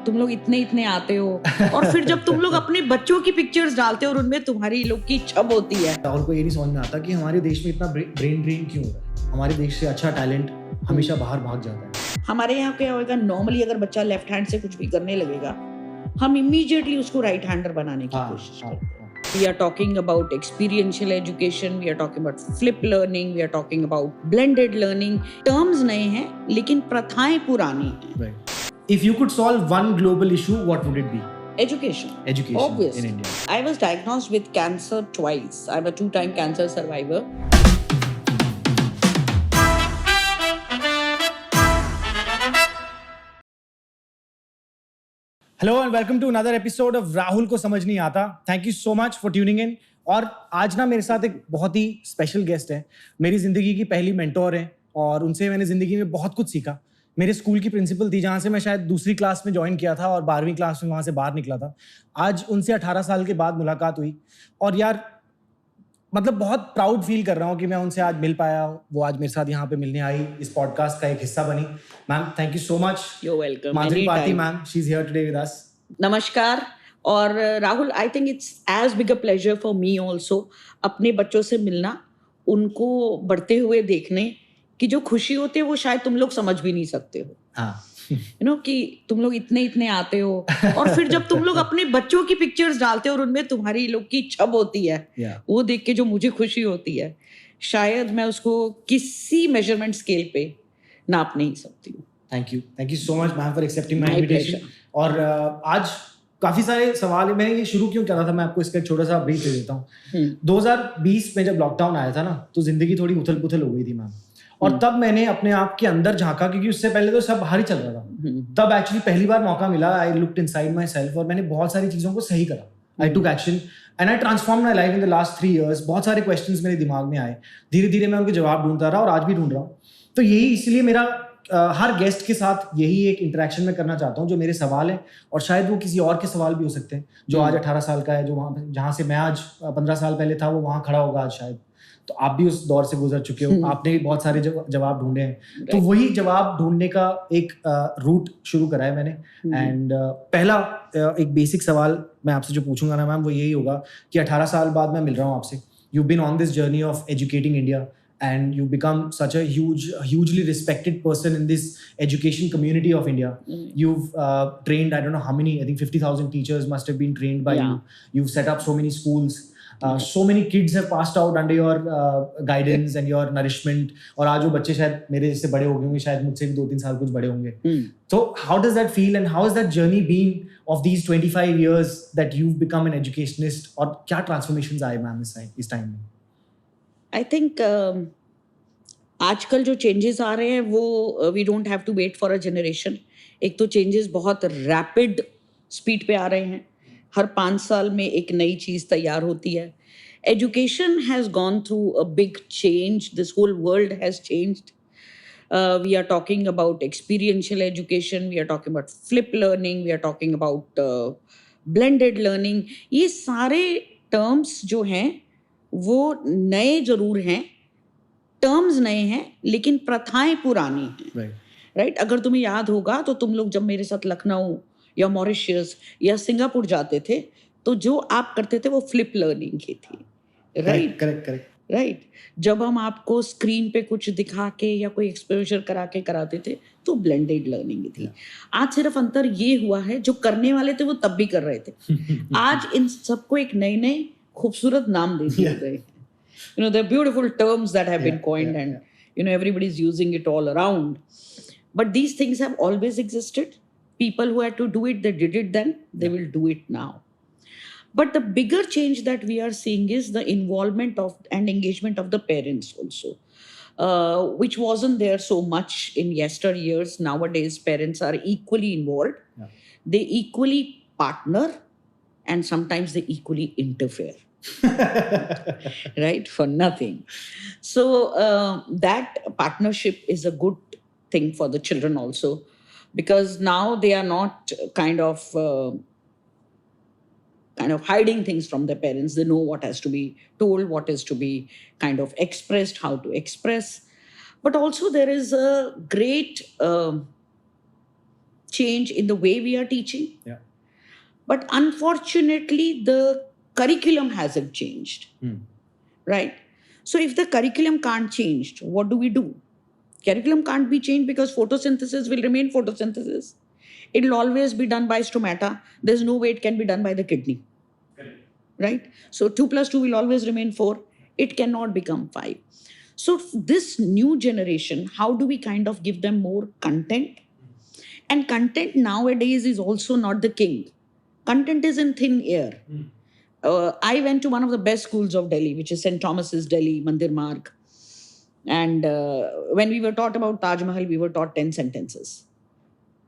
तुम लोग इतने इतने आते हो और फिर जब तुम लोग अपने बच्चों की पिक्चर्स डालते हो और उनमें तुम्हारी लोग की छब होती है। राहुल को ये नहीं समझ में आता कि हमारे देश में इतना ब्रेन ड्रेन क्यों हो रहा है। हमारे देश से अच्छा टैलेंट हमेशा बाहर भाग जाता है। हमारे यहाँ क्या होगा, नॉर्मली अगर बच्चा लेफ्ट हैंड से कुछ भी करने लगेगा, हम इमीडिएटली उसको राइट हैंडर बनाने की कोशिश करते हैं। We are talking about experiential education, we are talking about flip learning, we are talking about blended learning. Terms नए हैं लेकिन प्रथाएं पुरानी हैं। Right. If you could solve one global issue, what would it be? Education. Education Obviously. in India. I was diagnosed with cancer twice. I'm a 2-time cancer survivor. Hello and welcome to another episode of Rahul को समझ नहीं आता. Thank you so much for tuning in. और आज ना मेरे साथ एक बहुत ही स्पेशल गेस्ट है. मेरी जिंदगी की पहली मेंटोर है और उनसे मैंने जिंदगी में बहुत कुछ सीखा. मेरे स्कूल की प्रिंसिपल थी जहाँ से मैं शायद दूसरी क्लास में ज्वाइन किया था और 12वीं क्लास में वहाँ से बाहर निकला था. आज उनसे 18 साल के बाद मुलाकात हुई और यार मतलब बहुत प्राउड फील कर रहा हूँ कि मैं उनसे आज मिल पाया. वो आज मेरे साथ यहाँ पे मिलने आई, इस पॉडकास्ट का एक हिस्सा बनी. Ma'am thank you so much. You're welcome. Madhuri party Anytime. Ma'am, she is here today with us. नमस्कार. और Rahul, I think it's as big a pleasure for me also अपने बच्चों से मिलना, उनको बढ़ते हुए देखने की जो खुशी होती है वो शायद तुम लोग समझ भी नहीं सकते हो. हाँ. यू नो कि तुम लोग इतने इतने आते हो और फिर जब तुम लोग अपने बच्चों की पिक्चर्स डालते हो और उनमें तुम्हारी लोग की छब होती है, वो देख के जो मुझे खुशी होती है, शायद मैं उसको किसी मेजरमेंट स्केल पे नाप नहीं सकती हूँ. Thank you so much ma'am for accepting my invitation. और आज काफी सारे सवाल है. मैंने ये शुरू क्यों किया था, मैं आपको इसका एक छोटा सा ब्रीफ दे देता हूँ. 2020 में जब लॉकडाउन आया था ना, तो जिंदगी थोड़ी उथल पुथल हो गई थी मैम. और तब मैंने अपने आप के अंदर झांका, क्योंकि उससे पहले तो सब बाहर ही चल रहा था. तब एक्चुअली पहली बार मौका मिला. I looked inside myself और मैंने बहुत सारी चीजों को सही करा. I took action and I transform my life in the last 3 years. बहुत सारे क्वेश्चंस मेरे दिमाग में आए. धीरे धीरे मैं उनके जवाब ढूंढता रहा और आज भी ढूंढ रहा हूँ. तो यही इसलिए मेरा हर गेस्ट के साथ यही एक इंटरेक्शन में करना चाहता हूँ. जो मेरे सवाल हैं और शायद वो किसी और के सवाल भी हो सकते हैं, जो आज 18 साल का है, जो वहाँ जहाँ से मैं आज 15 साल पहले था वो वहाँ खड़ा होगा आज शायद. तो आप भी उस दौर से गुजर चुके हो. आपने भी बहुत सारे जवाब ढूंढे हैं. तो वही जवाब ढूंढने का एक रूट शुरू करा है मैंने. एंड पहला एक बेसिक सवाल मैं आपसे जो पूछूंगा ना मैम, वो यही होगा कि 18 साल बाद मैं मिल रहा हूँ आपसे. You been on this journey of educating India and you become such a hugely respected person in this education community of India. You've trained, I don't know how many, I think 50,000 teachers must have been trained by you. You've set up so many schools. So many kids have passed out under your guidance and your nourishment. और आज वो बच्चे शायद मेरे जैसे बड़े हो गए होंगे, शायद मुझसे भी 2-3 साल कुछ बड़े होंगे. So how does that feel and how has that journey been of these 25 years that you've become an educationist? और क्या transformations आए मैम इस टाइम में? आई थिंक आजकल जो चेंजेस आ रहे हैं वो we don't have to wait for a generation. एक तो चेंजेस बहुत रैपिड स्पीड पे आ रहे हैं. हर 5 साल में एक नई चीज़ तैयार होती है. Education has gone through a big change. This whole world has changed. We are talking about experiential education, we are talking about flip learning, we are talking about blended learning. ये सारे टर्म्स जो हैं वो नए जरूर हैं, terms नए हैं, लेकिन प्रथाएं पुरानी हैं. राइट. अगर तुम्हें याद होगा तो तुम लोग जब मेरे साथ लखनऊ या मॉरिशस या सिंगापुर जाते थे तो जो आप करते थे वो फ्लिप लर्निंग की थी. राइट. करेक्ट. राइट. जब हम आपको स्क्रीन पे कुछ दिखा के या कोई एक्सपोजर करा के कराते थे तो ब्लेंडेड लर्निंग थी. आज सिर्फ अंतर ये हुआ है, जो करने वाले थे वो तब भी कर रहे थे. आज इन सबको एक नए नए खूबसूरत नाम दे दिए गए. You know, they're beautiful terms that have been coined and, you know, everybody's using it all around. But these things have always existed. People who had to do it, they did it then, they will do it now. But the bigger change that we are seeing is the involvement of and engagement of the parents also, which wasn't there so much in yesteryears. Nowadays, parents are equally involved. They equally partner and sometimes they equally interfere. Right, for nothing. So that partnership is a good thing for the children also, because now they are not kind of hiding things from their parents. They know what has to be told, what is to be kind of expressed, how to express. But also there is a great change in the way we are teaching. Yeah. But unfortunately, the curriculum hasn't changed. Right? So if the curriculum can't change, what do? Curriculum can't be changed because photosynthesis will remain photosynthesis. It will always be done by stomata. There's no way it can be done by the kidney. Right? So 2 plus 2 will always remain 4. It cannot become 5. So this new generation, how do we kind of give them more content? And content nowadays is also not the king. Content is in thin air. I went to one of the best schools of Delhi, which is St. Thomas's Delhi, Mandir Marg. And when we were taught about Taj Mahal, we were taught 10 sentences.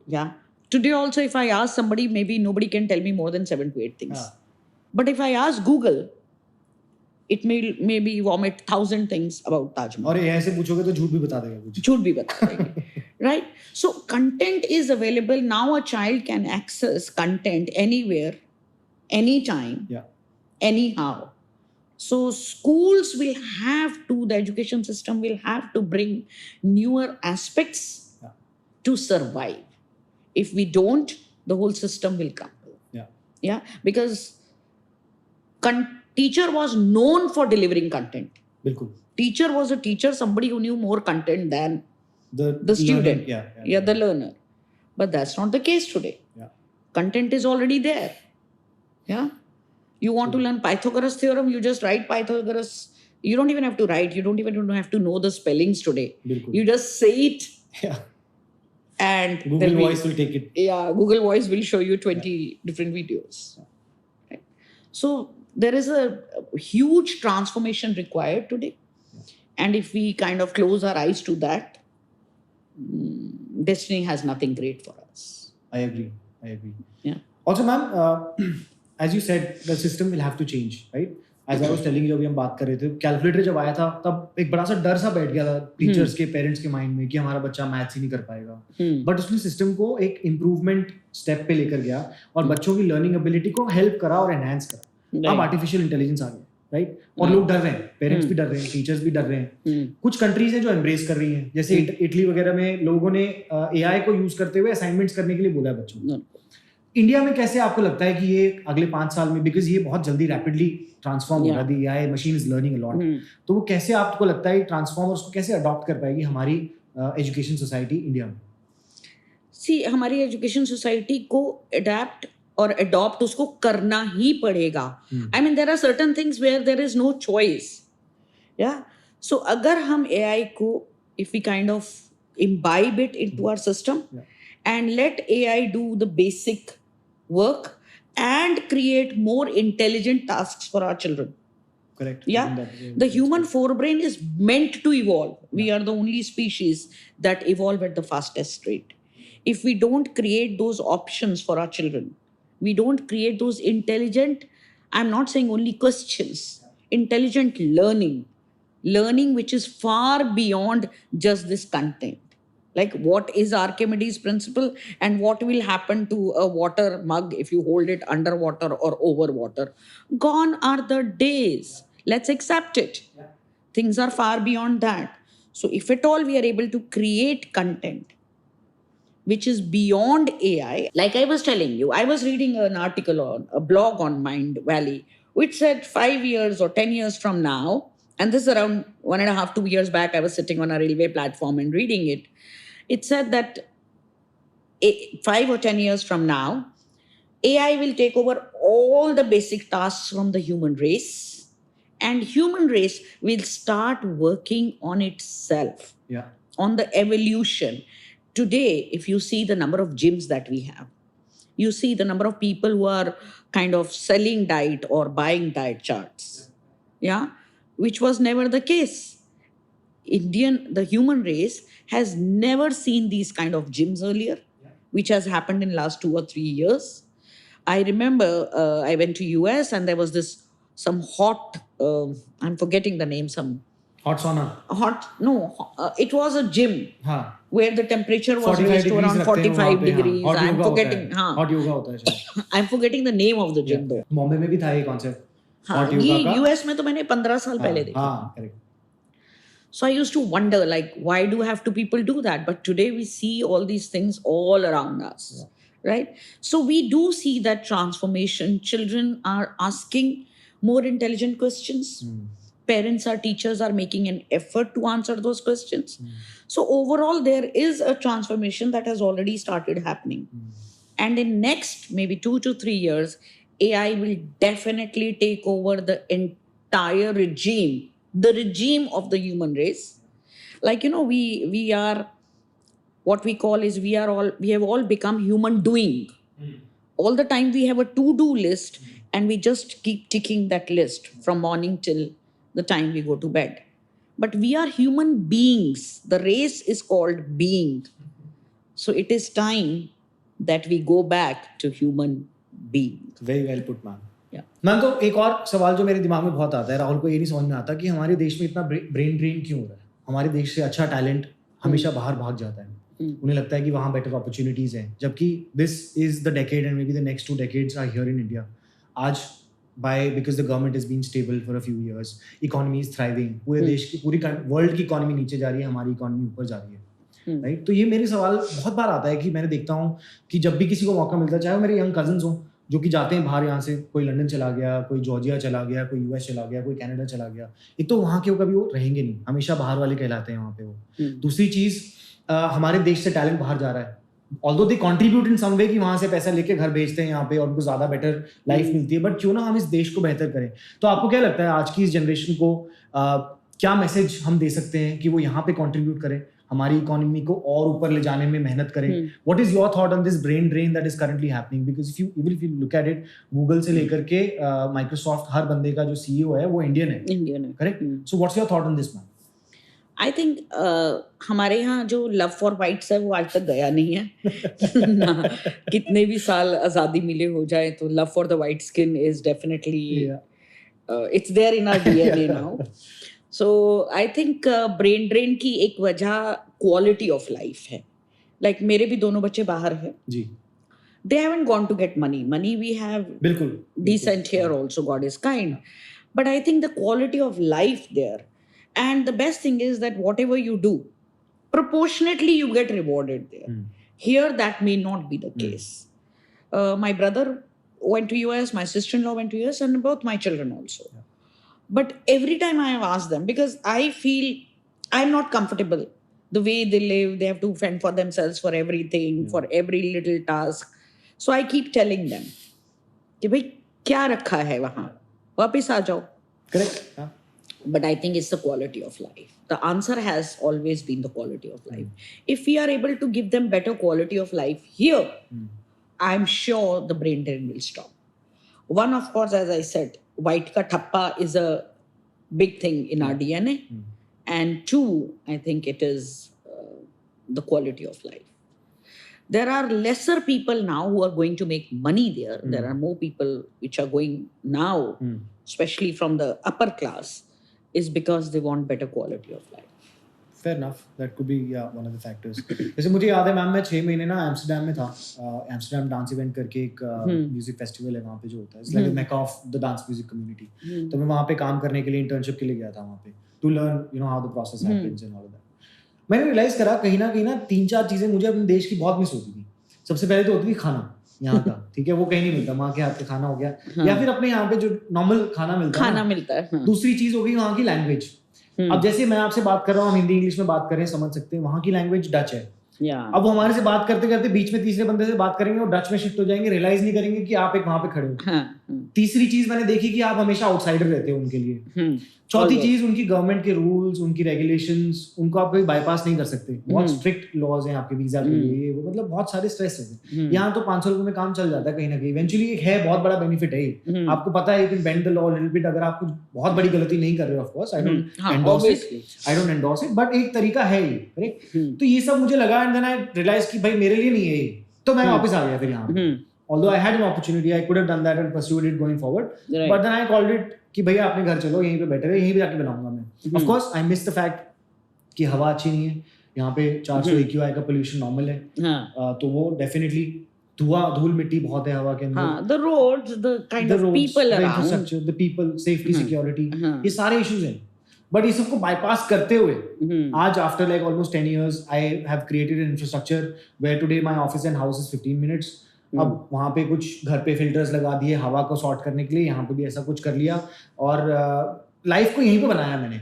Yeah. Today also, if I ask somebody, maybe nobody can tell me more than 7 to 8 things. But if I ask Google, it may maybe vomit 1,000 things about Taj Mahal. और ऐसे पूछोगे तो झूठ भी बता देगा कुछ. झूठ भी बता देगा. Right? So content is available. Now a child can access content anywhere, anytime, anyhow. So schools will have to, the education system will have to bring newer aspects to survive. If we don't, the whole system will crumble. Yeah. Because teacher was known for delivering content. Bilkul. Teacher was a teacher, somebody who knew more content than the student. The learner. But that's not the case today. Content is already there. Yeah. You want to learn Pythagoras theorem, you just write Pythagoras. You don't even have to write. You don't even have to know the spellings today. Bilkul. You just say it. And Google Voice will take it. Google Voice will show you 20 different videos. Right? So there is a huge transformation required today. And if we kind of close our eyes to that, destiny has nothing great for us. I agree. Yeah. Also, ma'am, as you said, the system will have to change, right? As I was telling you, अभी हम बात कर रहे थे, calculator जब आया था तब एक बड़ा सा डर सा बैठ गया था टीचर्स के, पेरेंट्स के माइंड में कि हमारा बच्चा मैथ्स ही नहीं कर पाएगा. बट उसने सिस्टम को एक इम्प्रूवमेंट स्टेप पे लेकर गया और बच्चों की लर्निंग एबिलिटी को हेल्प करा और एनहांस करा. अब आर्टिफिशियल इंटेलिजेंस आ गया, राइट? और लोग डर रहे हैं, पेरेंट्स भी डर रहे हैं, टीचर्स भी डर रहे हैं. कुछ कंट्रीज हैं जो एम्ब्रेस कर रही हैं, जैसे इटली वगैरह में लोगों ने एआई को यूज करते हुए असाइनमेंट्स करने के लिए बोला है बच्चों को. इंडिया में कैसे आपको लगता है कि ये अगले 5 साल में, बिकॉज ये बहुत जल्दी रैपिडली ट्रांसफॉर्म हो रहा है, AI machine is learning a lot, तो वो कैसे आपको लगता है ट्रांसफॉर्म और उसको कैसे अडॉप्ट कर पाएगी हमारी एजुकेशन सोसाइटी इंडिया में? सी, हमारी एजुकेशन सोसाइटी को अडैप्ट और अडॉप्ट उसको करना ही पड़ेगा. I mean there are certain things where there is no choice. या सो अगर हम एआई को, if we kind of imbibe it into our system and let AI do the basic work and create more intelligent tasks for our children. Correct. The human forebrain is meant to evolve. We are the only species that evolve at the fastest rate. If we don't create those options for our children, we don't create those intelligent, I'm not saying only questions, intelligent learning which is far beyond just this content. Like, what is Archimedes' principle and what will happen to a water mug if you hold it underwater or over water? Gone are the days. Let's accept it. Things are far beyond that. So if at all we are able to create content which is beyond AI, like I was telling you, I was reading an article on a blog on Mind Valley, which said 5 years or 10 years from now, and this is around 1.5, 2 years back, I was sitting on a railway platform and reading it. It said that 5 or 10 years from now, AI will take over all the basic tasks from the human race, and human race will start working on itself, on the evolution. Today, if you see the number of gyms that we have, you see the number of people who are kind of selling diet or buying diet charts, which was never the case. The human race has never seen these kind of gyms earlier, which has happened in last 2 or 3 years. I remember I went to US and there was some hot, I'm forgetting the name, some hot sauna. It was a gym where the temperature was raised to around 45 degrees. I'm forgetting. Hot yoga hota hai. I'm forgetting the name of the gym though. Mumbai में भी था ये concept. हाँ, ये US में तो मैंने 15 साल पहले देखा. correct. So I used to wonder, like, why do have to people do that? But today we see all these things all around us, right? So we do see that transformation. Children are asking more intelligent questions. Parents or teachers are making an effort to answer those questions. So overall, there is a transformation that has already started happening. And in next maybe 2 to 3 years, AI will definitely take over the entire regime, the regime of the human race. Like, we are, what we call is, we have all become human doing. All the time we have a to-do list, and we just keep ticking that list from morning till the time we go to bed. But we are human beings. The race is called being. So it is time that we go back to human being. Very well put, ma'am. Yeah. Ma'am, तो एक और सवाल जो मेरे दिमाग में बहुत आता है, राहुल को ये नहीं समझ में आता कि हमारे देश में इतना ब्रेन ड्रेन क्यों हो रहा है. हमारे देश से अच्छा टैलेंट हमेशा बाहर भाग जाता है. उन्हें लगता है कि वहाँ बेटर अपॉर्चुनिटीज हैं, जबकि this is the decade and maybe the next 2 decades are here in India. आज because the government has been stable for a few years, economy is thriving, पूरे देश की, पूरी वर्ल्ड की इकोनॉमी नीचे जा रही है, हमारी इकोनॉमी ऊपर जा रही है, राइट? तो ये मेरे सवाल बहुत बार आता है कि मैंने देखता हूँ कि जब भी किसी को मौका मिलता है, चाहे वो मेरे यंग कजन्स हों जो कि जाते हैं बाहर, यहाँ से कोई लंदन चला गया, कोई जॉर्जिया चला गया, कोई यूएस चला गया, कोई कनाडा चला गया, एक तो वहाँ के वो कभी वो रहेंगे नहीं, हमेशा बाहर वाले कहलाते हैं वहाँ पे वो. दूसरी चीज़, हमारे देश से टैलेंट बाहर जा रहा है, ऑल्दो दे कंट्रीब्यूट इन सम वे कि वहाँ से पैसा लेके घर भेजते हैं यहाँ पे और उनको ज़्यादा बेटर लाइफ मिलती है, बट क्यों ना हम इस देश को बेहतर करें. तो आपको क्या लगता है आज की इस जनरेशन को क्या मैसेज हम दे सकते हैं कि वो यहाँ पे कंट्रीब्यूट करें, हमारी इकोनॉमी को और ऊपर ले जाने में मेहनत करें? What is your thought on this brain drain that is currently happening? Because if you look at it, Google से लेकर के माइक्रोसॉफ्ट, हर बंदे का जो सीईओ है वो इंडियन है, correct? So what's your thought on this, ma'am? I think हमारे यहाँ जो लव फॉर वाइट्स है वो आज तक गया नहीं है ना. कितने भी साल आज़ादी मिले हो जाए, तो love for the white skin is definitely, it's there in our DNA now. So I think brain drain की एक वजह क्वालिटी ऑफ लाइफ है. लाइक मेरे भी दोनों बच्चे बाहर हैं जी. They haven't gone to get money. Money we have बिल्कुल decent here also. God is kind. But I think the quality of life there. And the best thing is that whatever you do, proportionately you get rewarded there. Here, that may not be the case. My brother went to US, my sister-in-law went to US, and both my children also. Yeah. But every time I have asked them, because I feel I'm not comfortable the way they live. They have to fend for themselves for everything, for every little task. So I keep telling them, कि भाई क्या रखा है वहाँ, वापिस आ जाओ. Correct. Yeah. But I think it's the quality of life. The answer has always been the quality of life. If we are able to give them better quality of life here, I'm sure the brain drain will stop. One, of course, as I said, white ka thappa is a big thing in our DNA. And 2, I think it is the quality of life. There are lesser people now who are going to make money there. There are more people which are going now, especially from the upper class, is because they want better quality of life. Fair enough. That could be one of the factors. जैसे मुझे याद है ma'am, मैं 6 महीने ना Amsterdam में था. Amsterdam dance event करके एक म्यूजिक फेस्टिवल है वहाँ पे जो होता है, it's like the Mecca of the dance music community. तो मैं वहाँ पे काम करने के लिए, इंटर्नशिप के लिए गया था वहाँ पे, to learn how the process happens and all that. मैंने रियलाइज करा कहीं ना 3-4 चीजें मुझे अपने देश की बहुत मिस होती थी. सबसे पहले तो होती थी खाना यहाँ का, ठीक है, वो कहीं नहीं मिलता, वहाँ के हाथ का खाना हो गया, या फिर अपने यहाँ पे जो नॉर्मल खाना मिलता है. दूसरी चीज हो गई वहाँ की लैंग्वेज. अब जैसे मैं आपसे बात कर रहा हूँ, हम हिंदी इंग्लिश में बात कर रहे हैं, समझ सकते हैं, वहाँ की लैंग्वेज डच है. अब वो हमारे से बात करते करते बीच में तीसरे बंदे से बात करेंगे और डच में शिफ्ट हो जाएंगे, रियलाइज नहीं करेंगे कि आप एक वहां पे खड़े हो. तीसरी चीज मैंने देखी कि आप हमेशा आउटसाइडर रहते हो उनके लिए. चौथी चीज, उनकी गवर्नमेंट के रूल्स, उनकी रेगुलेशंस, उनको आप कोई बाईपास नहीं कर सकते. बहुत स्ट्रिक्ट लॉज हैं आपके वीजा के लिए, वो मतलब बहुत सारे स्ट्रेस है. यहाँ तो 500 रुपए में काम चल जाता है कहीं ना कहीं. इवेंचुअली एक है बहुत बड़ा बेनिफिट है, आपको पता है, you can bend the law little bit. अगर आप कुछ बहुत बड़ी गलती नहीं कर रहे हो, of course I don't endorse it, but एक तरीका है ये, करेक्ट? तो ये सब मुझे लगा, एंड देन आई रियलाइज कि भाई मेरे लिए नहीं है ये, तो मैं वापस आ गया फिर यहाँ पे. Although I had an opportunity, I could have done that and pursued it going forward. Right. But then I called it कि भैया अपने घर चलो, यहीं पे बेटर है, यहीं पे जाके बनाऊंगा मैं. Of course, I miss the fact कि हवा अच्छी नहीं है यहाँ पे. 400 AQI का पोल्यूशन नॉर्मल है. तो वो डेफिनेटली धूल मिट्टी बहुत है हवा के अंदर. The roads, the kind of people around, the infrastructure, the people, safety, security, ये सारे issues हैं. बट ये सबको बाईपास करते हुए आज after like almost 10 years I have created an infrastructure where today my office and house is 15 minutes. अब वहाँ पे कुछ घर पे फिल्टर्स लगा दिए हवा को सॉर्ट करने के लिए, यहाँ पे भी ऐसा कुछ कर लिया और लाइफ को यहीं पे बनाया मैंने.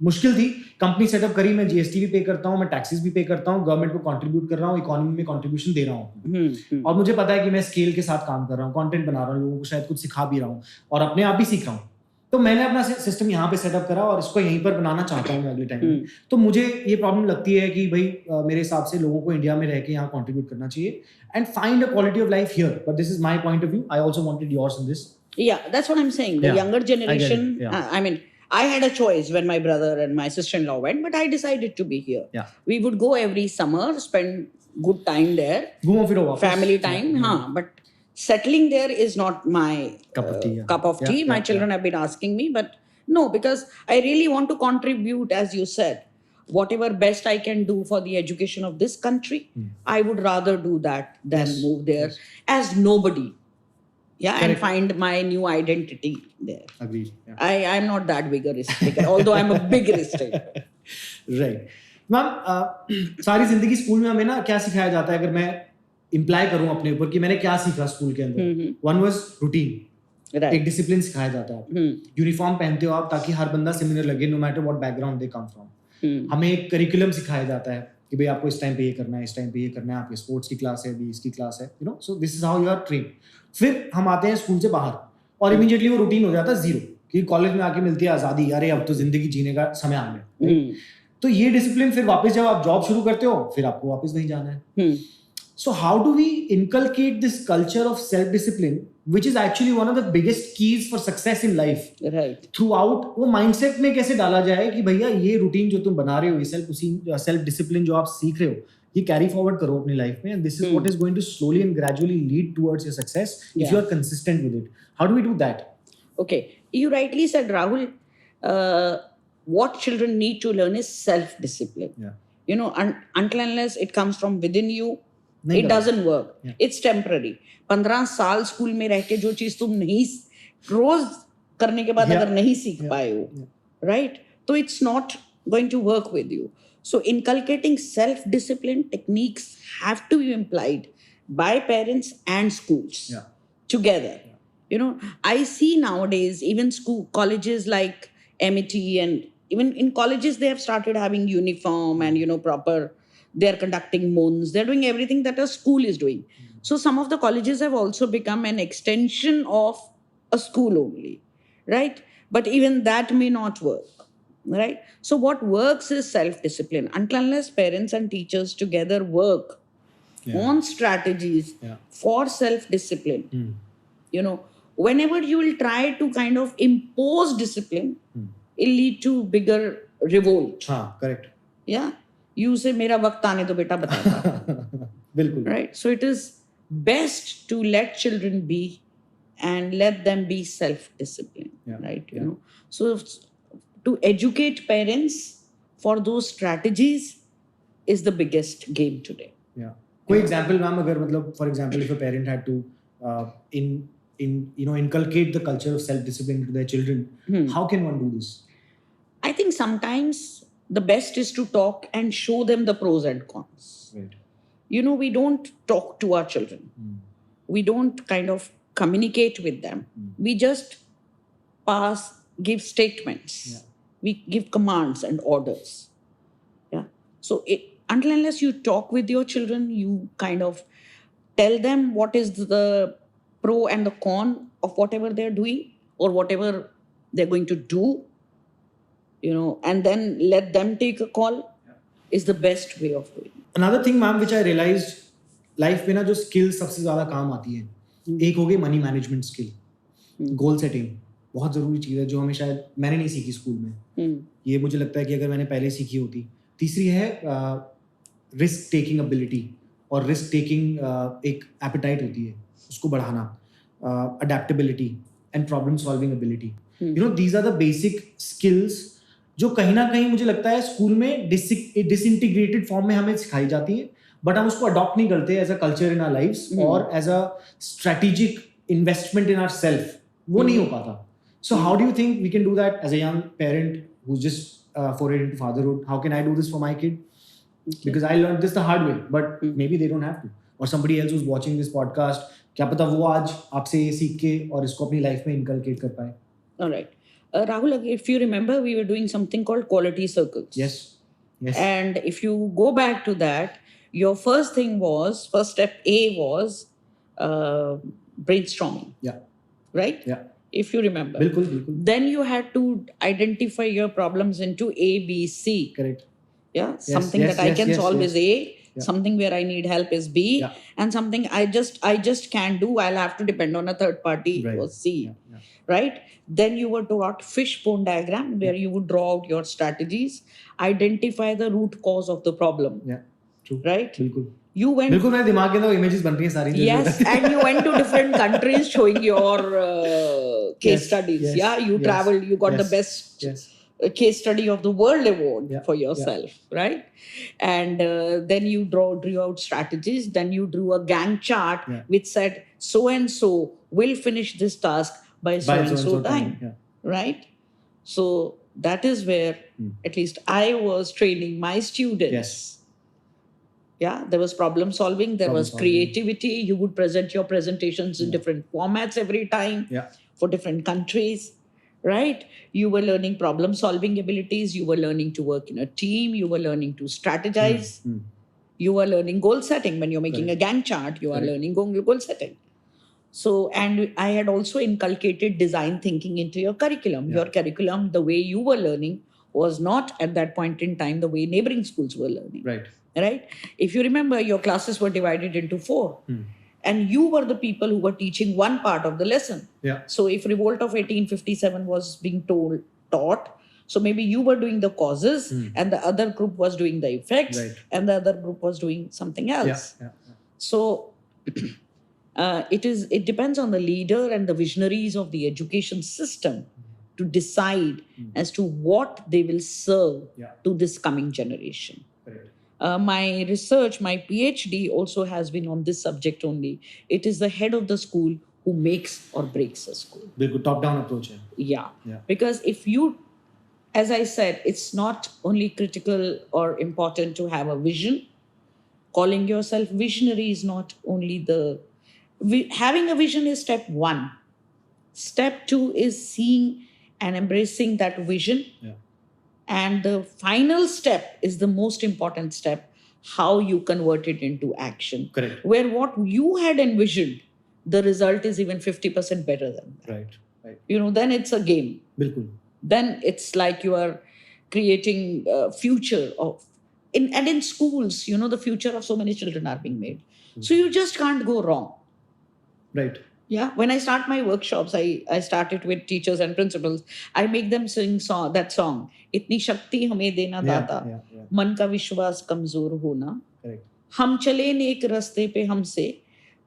मुश्किल थी, कंपनी सेटअप करी, मैं जीएसटी भी पे करता हूँ, मैं टैक्सेस भी पे करता हूँ, गवर्नमेंट को कंट्रीब्यूट कर रहा हूँ, इकोनॉमी में कंट्रीब्यूशन दे रहा हूँ और मुझे पता है कि मैं स्केल के साथ काम कर रहा हूँ, कंटेंट बना रहा हूँ, लोगों को शायद कुछ सिखा भी रहा हूँ और अपने आप भी सीख रहा हूँ. तो मैंने अपना सिस्टम यहाँ पे सेटअप करा और इसको यहीं पर बनाना चाहता हूँ मैं अगले टाइम में. तो मुझे ये प्रॉब्लम लगती है कि भाई मेरे हिसाब से लोगों को इंडिया में रह के यहाँ कंट्रीब्यूट करना चाहिए and find a quality of life here. But this is my point of view. I also wanted yours in this. Yeah, that's what I'm saying. The younger generation, I mean, I had a choice when my brother and my sister-in-law went, but I decided to be here. We would go every summer, spend good time there. Family time, but settling there is not my cup of tea. My children have been asking me, but no, because I really want to contribute, as you said. Whatever best I can do for the education of this country, I would rather do that than move there as nobody. And find my new identity there. Agreed. I'm not that big a risk taker, although I'm a big risk taker. Right. Ma'am, सारी जिंदगी school में हमें ना क्या सिखाया जाता है, अगर मैं इम्प्लाई करूं अपने ऊपर कि मैंने क्या सीखा स्कूल के अंदर. वन वाज रूटीन, एक डिसिप्लिन सिखाया जाता है. यूनिफॉर्म पहनते हो आप ताकि हर बंदा सिमिलर लगे, no matter what background they come from. हमें एक करिकुलम सिखाया जाता है कि भाई आपको इस टाइम पे ये करना है, इस टाइम पे ये करना है, आपके स्पोर्ट्स की क्लास है, अभी इसकी क्लास है, you know. So this is how you are train. फिर हम आते हैं स्कूल से बाहर और इमीडिएटली वो रूटीन हो जाता है जीरो, कि कॉलेज में आके मिलती है आज़ादी, अरे अब तो जिंदगी जीने का समय आ गया. तो ये डिसिप्लिन फिर वापस जब आप जॉब शुरू करते हो फिर आपको वापस वहीं जाना है. So how do we inculcate this culture of self discipline which is actually one of the biggest keys for success in life. Right. Throughout वो mindset में कैसे डाला जाए कि भैया ये रूटीन जो तुम बना रहे हो, ये सेल्फ डिसिप्लिन जो आप सीख रहे हो, ये कैरी फॉरवर्ड करो अपनी लाइफ में, and this is what is going to slowly and gradually lead towards your success if you are consistent with it. How do we do that? Okay, you rightly said, Rahul, what children need to learn is self-discipline. You know, until unless it comes from within you, it doesn't work. It's temporary. 15 साल school में रह के जो चीज तुम नहीं रोज करने के बाद अगर नहीं सीख पाए हो, राइट, तो it's not going to work with you. So inculcating self discipline techniques have to be implied by parents and schools together. You know, I see nowadays even school colleges like MET, and even in colleges they have started having uniform and, you know, proper, they're conducting MONs, they're doing everything that a school is doing. So some of the colleges have also become an extension of a school only, right? But even that may not work, right? So what works is self-discipline. Until unless parents and teachers together work on strategies for self-discipline, you know, whenever you will try to kind of impose discipline, it'll lead to bigger revolt. Correct. Yeah. You say, "Mera waqt aane do beta batata." Bilkul. Right. So it is best to let children be and let them be self-disciplined. Right. You know. So to educate parents for those strategies is the biggest game today. Yeah. कोई example ma'am, अगर मतलब for example if a parent had to inculcate the culture of self-discipline to their children, how can one do this? I think sometimes the best is to talk and show them the pros and cons. Right. You know, we don't talk to our children. We don't kind of communicate with them. We just give statements. We give commands and orders. Yeah. So until unless you talk with your children, you kind of tell them what is the pro and the con of whatever they're doing or whatever they're going to do, you know, and then let them take a call is the best way of doing it. Another thing, ma'am, which I realized, life में ना जो skills सबसे ज़्यादा काम आती है, एक हो गई money management skill, goal setting, बहुत ज़रूरी चीज़ है जो हमें शायद मैंने नहीं सीखी स्कूल में. ये मुझे लगता है कि अगर मैंने पहले सीखी होती. तीसरी है रिस्क टेकिंग एबिलिटी, और रिस्क टेकिंग एक एपेटाइट होती है, उसको बढ़ाना, adaptability and problem solving ability. You know, these are the basic skills जो कहीं ना कहीं मुझे लगता है स्कूल में डिसइंटीग्रेटेड फॉर्म में हमें सिखाई जाती है, बट हम उसको अडॉप्ट नहीं करते as a culture in our lives और as a strategic investment in our self. वो नहीं हो पाता. So how do you think we can do that as a young parent who's just forayed into fatherhood, how can I do this for my kid? Because I learned this the hard way, but maybe they don't have to. Or somebody else who's watching this podcast, क्या पता वो आज आपसे ये सीख के और इसको अपनी लाइफ में inculcate कर पाए. All right. Rahul, if you remember, we were doing something called quality circles. Yes. And if you go back to that, your first step A was brainstorming. Yeah. Right? Yeah. If you remember. Bilkul. Then you had to identify your problems into A, B, C. Correct. Yeah. Something that I can solve is A. Yeah. Something where I need help is B. Yeah. And something I just can't do, I'll have to depend on a third party, was C. Yeah. Right? Then you were taught fishbone diagram, where you would draw out your strategies, identify the root cause of the problem. Yeah, true. Right? Bilkul. You went. बिल्कुल मेरे दिमाग के अंदर images बन रही हैं सारी. Yes, and you went to different countries showing your case studies. Yes, yeah, you traveled, you got the best case study of the world award for yourself, right? And then you drew out strategies. Then you drew a Gantt chart which said so and so will finish this task by so and so time, right? So that is where at least I was training my students. Yes. Yeah, there was problem solving, there was creativity. You would present your presentations in different formats every time for different countries, right? You were learning problem solving abilities. You were learning to work in a team. You were learning to strategize. You were learning goal setting. When you're making a Gantt chart, you are learning goal setting. So, and I had also inculcated design thinking into your curriculum. Your curriculum, the way you were learning, was not at that point in time the way neighboring schools were learning. Right? If you remember, your classes were divided into 4. And you were the people who were teaching one part of the lesson. So if Revolt of 1857 was being taught, so maybe you were doing the causes and the other group was doing the effects and the other group was doing something else. So it depends on the leader and the visionaries of the education system to decide as to what they will serve to this coming generation. My research, my PhD also has been on this subject only. It is the head of the school who makes or breaks a school. Bilkul, top-down approach. Yeah. Because if you, as I said, it's not only critical or important to have a vision. Calling yourself visionary is not only having a vision is step 1. Step 2 is seeing and embracing that vision. And the final step is the most important step, how you convert it into action. Correct. Where what you had envisioned, the result is even 50% better than that. Right. Then it's a game. Bilkul. Then it's like you are creating a future of... And in schools, the future of so many children are being made. So you just can't go wrong. Right. Yeah, when I start my workshops, I start it with teachers and principals. I make them sing that song. Itni shakti hame dena data, man ka vishwas kamzor hona. Correct. Hum chale नेक रास्ते पे हमसे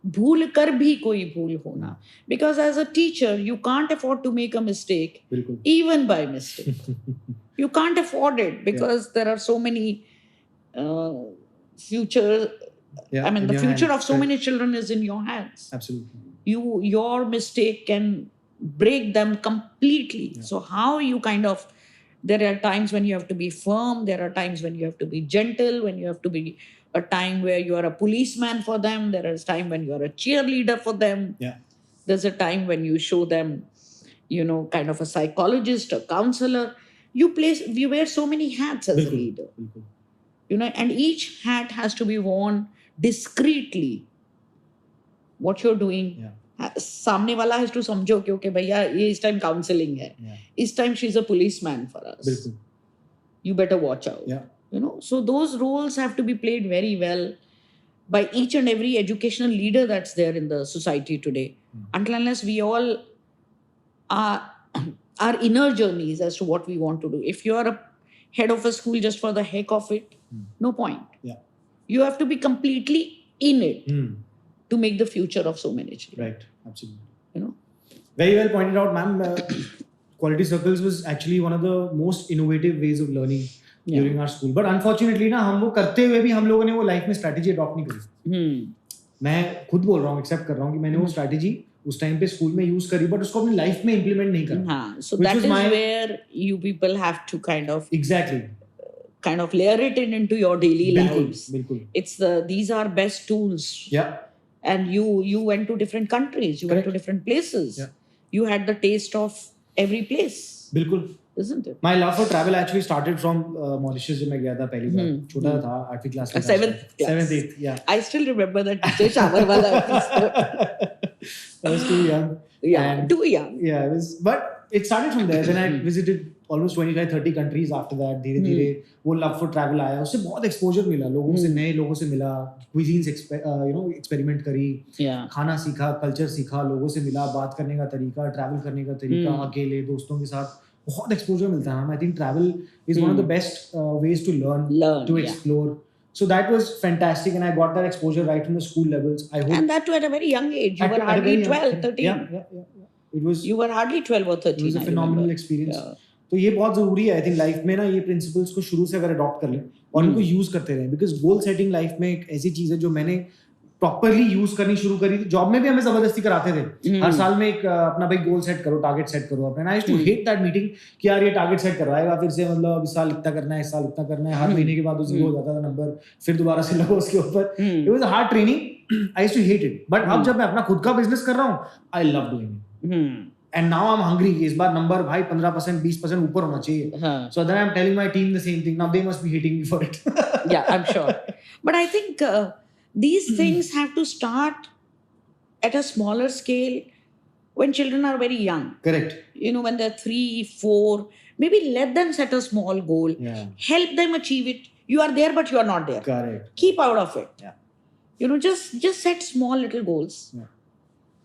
भूल कर भी कोई भूल होना. Because as a teacher, you can't afford to make a mistake, even by mistake. You can't afford it because there are so many future. The future of so many children is in your hands. Absolutely. Your mistake can break them completely. So how you there are times when you have to be firm, there are times when you have to be gentle, when you have to be a time where you are a policeman for them, there is time when you are a cheerleader for them. There's a time when you show them, kind of a psychologist, a counselor. You wear so many hats as a leader. And each hat has to be worn discreetly. What you're doing, सामने वाला has to समझो कि okay भैया ये इस time counseling है, इस time she's a policeman for us. You better watch out. So those roles have to be played very well by each and every educational leader that's there in the society today. Until unless we all are our inner journeys as to what we want to do. If you are a head of a school just for the heck of it, no point. You have to be completely in it to make the future of so many children. Right, absolutely. Very well pointed out, ma'am. Quality circles was actually one of the most innovative ways of learning during our school. But unfortunately, हम वो करते हुए भी हम लोगों ने वो life में स्ट्रैटेजी अडॉप्ट नहीं करी. मैं खुद बोल रहा हूँ, एक्सेप्ट कर रहा हूँ कि मैंने वो स्ट्रैटेजी उस टाइम पे स्कूल में यूज करी, बट उसको अपनी लाइफ में इम्प्लीमेंट नहीं करा. हाँ, so Which that was is my- where you people have to kind of layer it into your daily बिल्कुल lives. बिल्कुल. It's these are best tools. Yeah. And you went to different countries, you went to different places. Yeah. You had the taste of every place. बिल्कुल. Isn't it? My love for travel actually started from Mauritius जब मैं गया था पहली बार. छोटा था, 8वीं class में. 7th class. 7th, 8th, yeah. I still remember that teacher shower वाला episode. I was too young. Yeah, too young. Yeah, it was, but it started from there. Then I visited almost 25-30 countries after that. धीरे धीरे वो love for travel आया. उससे बहुत exposure मिला, लोगों से, नए लोगों से मिला, cuisines experiment करी, खाना सीखा, culture सीखा, लोगों से मिला, बात करने का तरीका, travel करने का तरीका, अकेले दोस्तों के साथ बहुत exposure मिलता है. I think travel is one of the best ways to learn, to explore. So that was fantastic, and I got that exposure right from the school levels. I hope. And that too at a very young age. You were hardly 12, 13. Yeah. It was. You were hardly 12 or 13. It was a phenomenal experience. तो ये बहुत जरूरी है, I think, life में ना ये principles को शुरू से अगर अडॉप्ट कर लें और उनको यूज करते रहें, बिकॉज गोल सेटिंग लाइफ में एक ऐसी चीज है जो मैंने प्रॉपरली यूज करनी शुरू करी थी. जॉब में भी हमें जबरदस्ती कराते थे, हर साल में एक अपना भाई गोल सेट करो, टारगेट सेट करो अपना. I used to hate that meeting कि यार ये टारगेट सेट करवाएगा, फिर से मतलब इस साल इतना करना है, इस साल इतना करना है, हर महीने के बाद वो जीरो हो जाता था नंबर, फिर दोबारा से लगो उसके ऊपर. It was hard training. I used to hate it, but अब जब मैं अपना खुद का बिजनेस कर रहा हूँ, I love doing it. And now I'm hungry. इस बार नंबर भाई 15%, 20% ऊपर होना चाहिए. So then I'm telling my team the same thing. Now they must be hating me for it. Yeah, I'm sure. But I think these things have to start at a smaller scale when children are very young. Correct. When they're 3, 4, maybe let them set a small goal. Yeah. Help them achieve it. You are there, but you are not there. Correct. Keep out of it. Yeah. Just set small little goals. Yeah.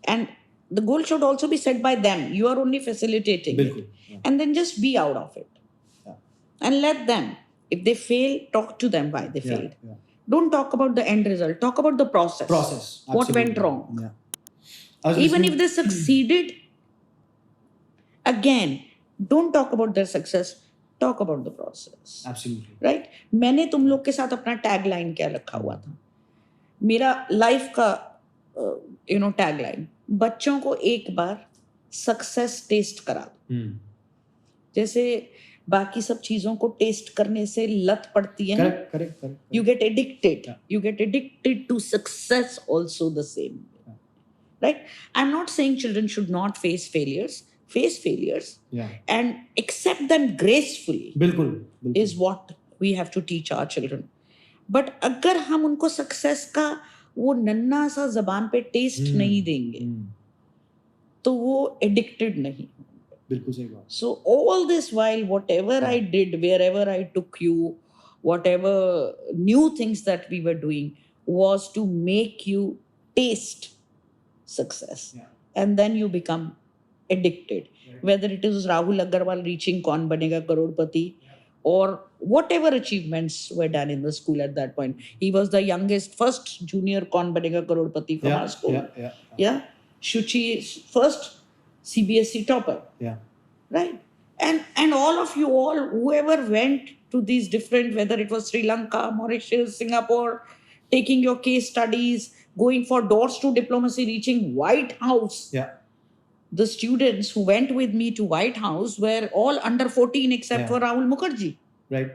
And the goal should also be set by them. You are only facilitating it. Yeah. And then just be out of it. Yeah. And let them. If they fail, talk to them why they failed. Yeah. Don't talk about the end result. Talk about the process. Absolutely. What went wrong. Yeah. Even if they succeeded, again, don't talk about their success. Talk about the process. Absolutely. Right? मैंने तुम लोग के साथ अपना tagline क्या रखा हुआ था? मेरा लाइफ का टैगलाइन, बच्चों को एक बार सक्सेस टेस्ट करा दो. जैसे बाकी सब चीजों को टेस्ट करने से लत पड़ती है. Correct. You get addicted. Yeah. You get addicted to success also the same. Yeah. Right? I'm not saying children should not face failures. Face failures. Yeah. And accept them gracefully. बिल्कुल. Is what we have to teach our children. But अगर हम उनको success का वो नन्ना सा जबान पे टेस्ट नहीं देंगे तो वो एडिक्टेड नहीं. बिल्कुल सही बात. So all this while, whatever I did, wherever I took you, whatever new things that we were doing was to make you taste success. Yeah. And then you become addicted. Right. Whether it is Rahul Agarwal reaching Kaun Banega Crorepati, or whatever achievements were done in the school at that point. He was the youngest, first junior Kaun Banega Crorepati from our school. Yeah. Shuchi, first CBSE topper. Yeah. Right? And all of you all, whoever went to these different, whether it was Sri Lanka, Mauritius, Singapore, taking your case studies, going for doors to diplomacy, reaching White House. Yeah. The students who went with me to White House were all under 14 except for Rahul Mukherjee. Right.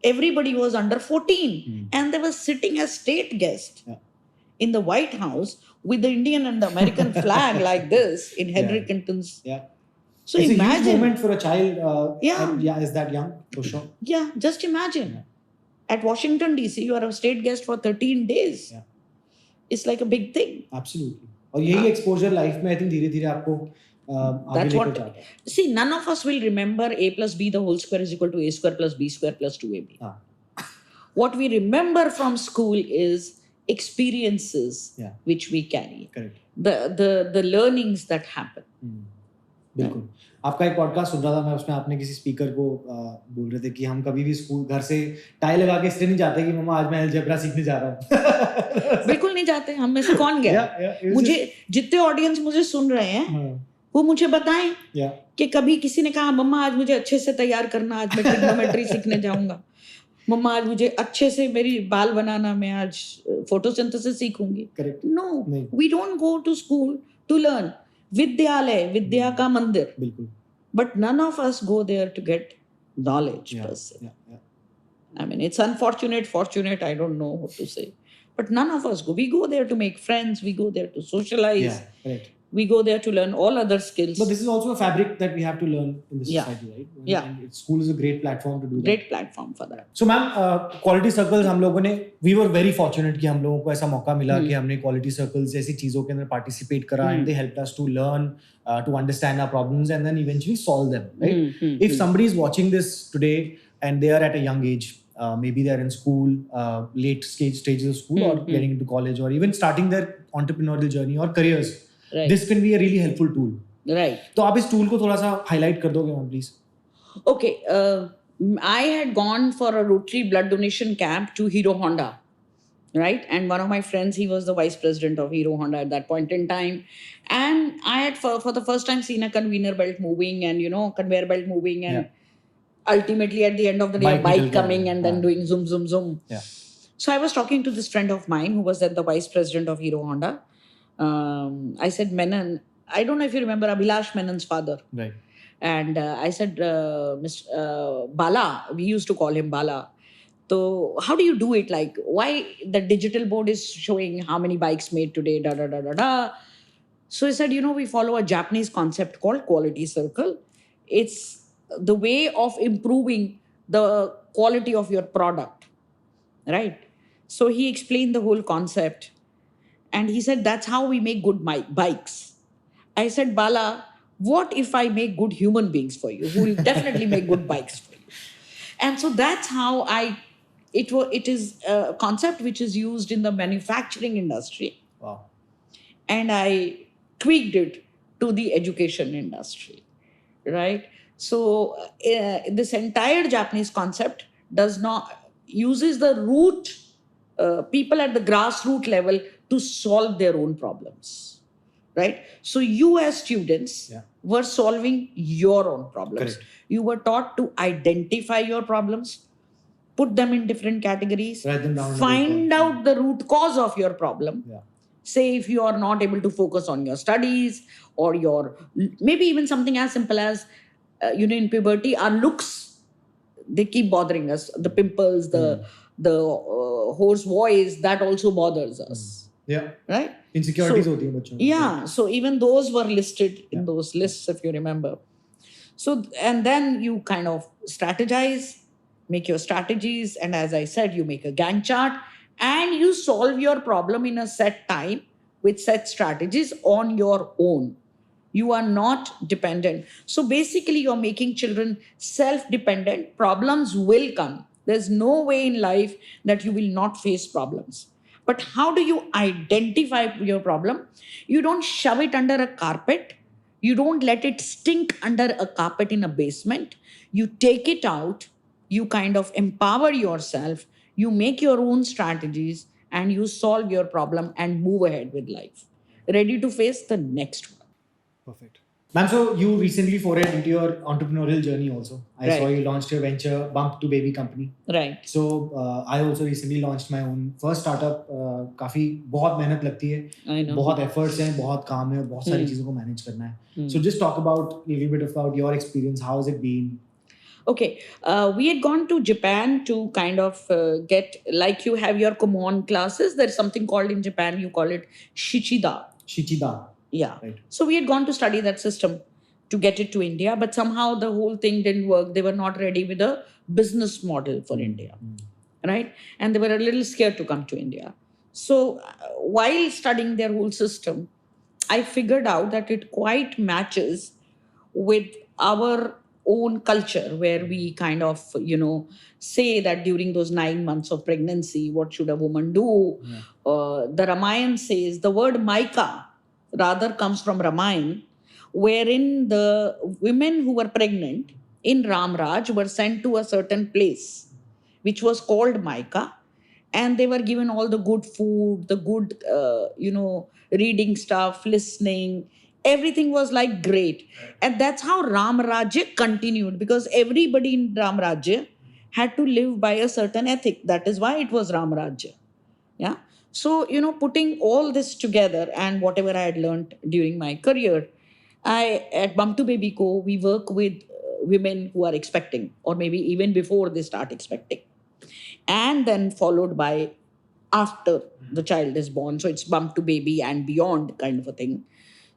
Everybody was under 14 and they were sitting as state guests in the White House with the Indian and the American flag like this in Hillary Clinton's. Yeah. So it's imagine. a huge moment for a child. Is that young for sure. Yeah, just imagine. Yeah. At Washington DC, you are a state guest for 13 days. Yeah. It's like a big thing. Absolutely. और यही exposure life में I think धीरे-धीरे आपको आगे लेकर जाता है. See, none of us will remember a plus b the whole square is equal to a square plus b square plus 2ab. What we remember from school is experiences which we carry. Correct. The learnings that happen. बिल्कुल. आपका एक podcast सुन रहा था मैं, उसमें आपने किसी speaker को बोल रहे थे कि हम कभी भी स्कूल घर से टाई लगा के इसलिए नहीं जाते कि मम्मा आज मैं अलजेब्रा सीखने जा रहा हूँ. बिल्कुल नहीं जाते. हम में से कौन गया? मुझे जितने ऑडियंस मुझे सुन रहे हैं वो मुझे बताएं कि कभी किसी ने कहा मम्मा आज मुझे अच्छे से तैयार करना, आज मैं ट्रिग्नोमेट्री सीखने जाऊंगा, मम्मा आज मुझे अच्छे से मेरी बाल बनाना, मैं आज फोटोसिंथेसिस सीखूंगी. No, we don't go to school to learn. Vidyalaya, Vidya ka mandir. बिल्कुल. But none of us go there to get knowledge per se. I mean, it's unfortunate, fortunate, I don't know what to say. But none of us go. We go there to make friends. We go there to socialize. Yeah, right. We go there to learn all other skills. But this is also a fabric that we have to learn in the society, right? And school is a great platform to do that. Great platform for that. So, ma'am, quality circles हम लोगों ने, we were very fortunate कि हम लोगों को ऐसा मौका मिला कि हमने quality circles जैसी चीजों के अंदर participate करा, and they helped us to learn, to understand our problems and then eventually solve them, right? If somebody is watching this today and they are at a young age, maybe they are in school, late stages of school, or getting into college, or even starting their entrepreneurial journey or careers. Right. This can be a really helpful tool. Right. तो आप इस tool को थोड़ा सा highlight कर दोगे ma'am please? Okay. I had gone for a Rotary blood donation camp to Hero Honda. Right? And one of my friends, he was the vice president of Hero Honda at that point in time. And I had for the first time seen a conveyor belt moving and, conveyor belt moving and ultimately at the end of the day, a bike coming and then doing zoom, zoom, zoom. Yeah. So I was talking to this friend of mine who was then the vice president of Hero Honda. I said, Menon, I don't know if you remember Abhilash Menon's father. Right. And I said, Mr. Bala, we used to call him Bala. So how do you do it? Like, why the digital board is showing how many bikes made today, da, da, da, da, da. So he said, we follow a Japanese concept called quality circle. It's the way of improving the quality of your product, right? So he explained the whole concept. And he said, that's how we make good bikes. I said, Bala, what if I make good human beings for you who will definitely make good bikes for you? And so that's how it is a concept which is used in the manufacturing industry. Wow. And I tweaked it to the education industry, right? So this entire Japanese concept uses the root, people at the grassroots level to solve their own problems, right? So you as students were solving your own problems. Correct. You were taught to identify your problems, put them in different categories, write them down, find out the root cause of your problem. Yeah. Say if you are not able to focus on your studies or maybe even something as simple as, in puberty, our looks, they keep bothering us. The pimples, the hoarse voice, that also bothers us. Yeah. Right? Insecurities hoti hain bachchon ko. Yeah. So even those were listed in those lists, if you remember. So, and then you kind of strategize, make your strategies. And as I said, you make a Gantt chart and you solve your problem in a set time with set strategies on your own. You are not dependent. So basically, you're making children self-dependent. Problems will come. There's no way in life that you will not face problems. But how do you identify your problem? You don't shove it under a carpet. You don't let it stink under a carpet in a basement. You take it out. You kind of empower yourself. You make your own strategies and you solve your problem and move ahead with life. Ready to face the next one. Perfect. Ma'am, so you recently forayed into your entrepreneurial journey also. I saw you launched your venture, Bump to Baby company. Right. So I also recently launched my own first startup. काफी बहुत मेहनत लगती है. I know. बहुत efforts हैं, बहुत काम है, बहुत सारी चीजों को manage करना है. So just talk about a little bit about your experience. How has it been? Okay. We had gone to Japan to kind of get, like you have your Kumon classes. There's something called in Japan, you call it Shichida. Shichida. Yeah. Right. So we had gone to study that system to get it to India, but somehow the whole thing didn't work. They were not ready with a business model for India, right? And they were a little scared to come to India. So while studying their whole system, I figured out that it quite matches with our own culture, where we kind of, say that during those 9 months of pregnancy, what should a woman do? The Ramayana says the word Maika rather comes from Ramayana, wherein the women who were pregnant in Ramraj were sent to a certain place, which was called Maika, and they were given all the good food, the good, reading stuff, listening. Everything was like great. And that's how Ramrajya continued, because everybody in Ramrajya had to live by a certain ethic. That is why it was Ramrajya. Yeah. So, putting all this together and whatever I had learned during my career, at Bump to Baby Co, we work with women who are expecting, or maybe even before they start expecting, and then followed by after the child is born. So it's Bump to Baby and beyond kind of a thing.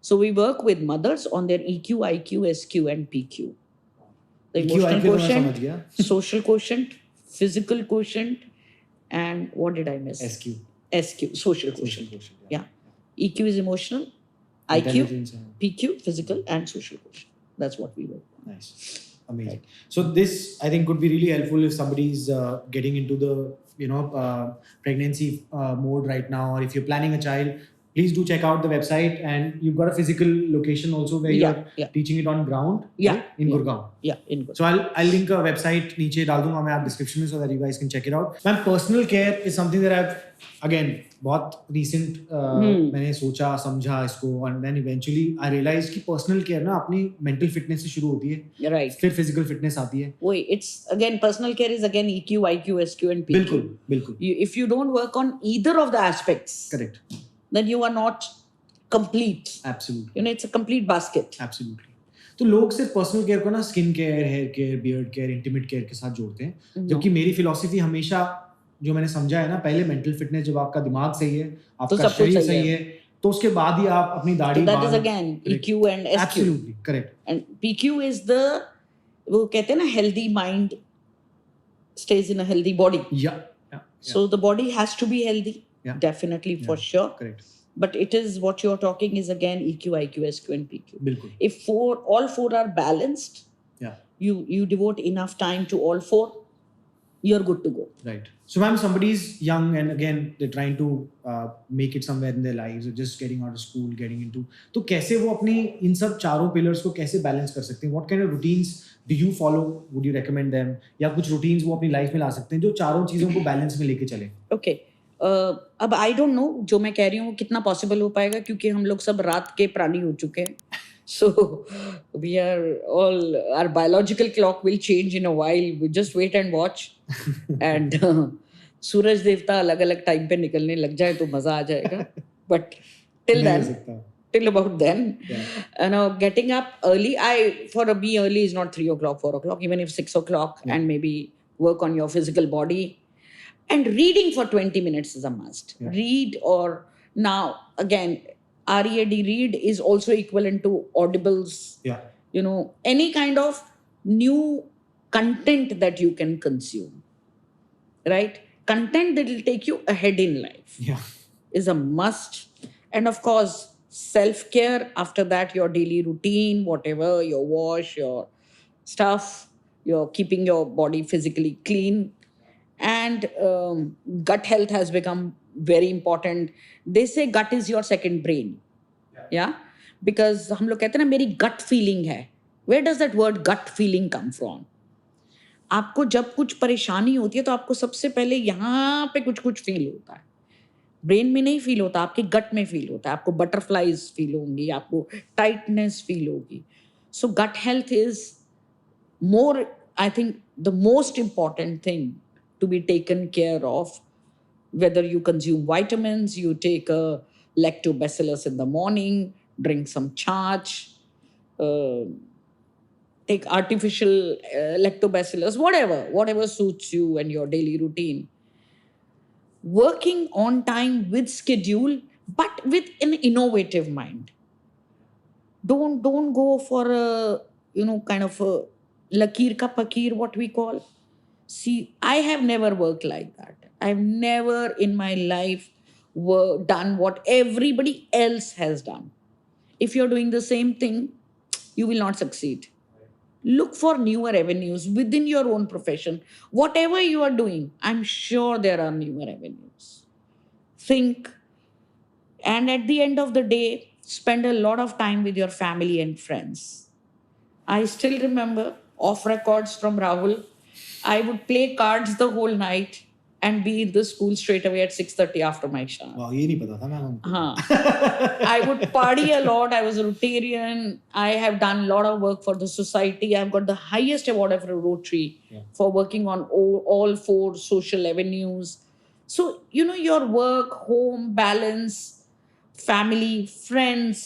So we work with mothers on their EQ, IQ, SQ, and PQ. The EQ, emotional IQ तो मैं quotient, समझ गया. social quotient, physical quotient, and what did I miss? SQ. SQ, social quotient. Yeah. EQ is emotional, IQ, Intelligence, PQ, physical, and social quotient. That's what we work on. Nice. Amazing. So this, I think, could be really helpful if somebody is getting into the pregnancy mode right now, or if you're planning a child. Please do check out the website, and you've got a physical location also where you're teaching it on ground. Yeah, right? In Gurgaon. Yeah, in Gurgaon. So I'll link a website नीचे डाल दूंगा मैं आप description में, so that you guys can check it out. Man, personal care is something that I've again बहुत recent मैंने सोचा समझा इसको, and then eventually I realized कि personal care ना अपनी mental fitness से शुरू होती है. Right. फिर physical fitness आती है. Wait, it's again personal care is again EQ, IQ, SQ, and PQ. बिल्कुल. If you don't work on either of the aspects, Correct. then you are not complete. Absolutely. It's a complete basket. Absolutely. तो लोग सिर्फ personal care को ना skin care, hair care, beard care, intimate care के साथ जोड़ते हैं, जबकि मेरी फिलॉसफी हमेशा जो मैंने समझा है ना, पहले मेंटल फिटनेस, जब आपका दिमाग सही है, आपका शरीर सही है, तो उसके बाद ही आप अपनी दाढ़ी that is again EQ and SQ. Absolutely correct. And PQ is the, वो कहते हैं ना, healthy mind stays in a healthy body. Yeah. So the body has to be healthy. Yeah. Definitely, for sure. Correct. But it is what you're talking is again EQ, IQ, SQ, and PQ. बिल्कुल. If all four are balanced, you devote enough time to all four, you're good to go. Right. So ma'am, somebody's young and again they're trying to make it somewhere in their lives, or just getting out of school, getting into, तो कैसे वो अपनी इन सब चारों pillars को कैसे balance कर सकते हैं? What kind of routines do you follow? Would you recommend them? या कुछ routines वो अपनी life में ला सकते हैं जो चारों चीजों को balance में लेके चले? Okay. अब आई डोंट नो जो मैं कह रही हूँ कितना पॉसिबल हो पाएगा, क्योंकि हम लोग सब रात के प्राणी हो चुके हैं. So we are all, our biological clock will change in a while. We just wait and watch. And सूरज देवता अलग अलग टाइम पे निकलने लग जाए तो मजा आ जाएगा. But till then, till about then, getting up early, for me early is not 3 o'clock, 4 o'clock, even if 6 o'clock, and maybe work on your physical body. And reading for 20 minutes is a must. Read, or now again, READ, read is also equivalent to audibles. Any kind of new content that you can consume, right? Content that will take you ahead in life is a must. And of course, self-care, after that, your daily routine, whatever, your wash, your stuff, you're keeping your body physically clean. And gut health has become very important. They say gut is your second brain. Yeah? Because हम लोग कहते हैं ना, मेरी gut feeling है. Where does that word gut feeling come from? आपको जब कुछ परेशानी होती है तो आपको सबसे पहले यहाँ पे कुछ फील होता है. ब्रेन में नहीं फील होता, आपके गट में फील होता है. आपको बटरफ्लाइज फील होंगी, आपको टाइटनेस फील होगी. So gut health is more, I think, the most important thing to be taken care of. Whether you consume vitamins, you take a lactobacillus in the morning, drink some charge, take artificial lactobacillus, whatever suits you and your daily routine. Working on time with schedule, but with an innovative mind. Don't go for a kind of a lakir ka pakir, what we call. See, I have never worked like that. I've never in my life done what everybody else has done. If you're doing the same thing, you will not succeed. Look for newer avenues within your own profession. Whatever you are doing, I'm sure there are newer avenues. Think, and at the end of the day, spend a lot of time with your family and friends. I still remember off records from Rahul, I would play cards the whole night and be in the school straight away at 6:30 after my shah. Wow, ये नहीं पता था ma'am. हाँ. I would party a lot. I was a Rotarian. I have done a lot of work for the society. I've got the highest award for Rotary for working on all 4 social avenues. So, your work, home, balance, family, friends,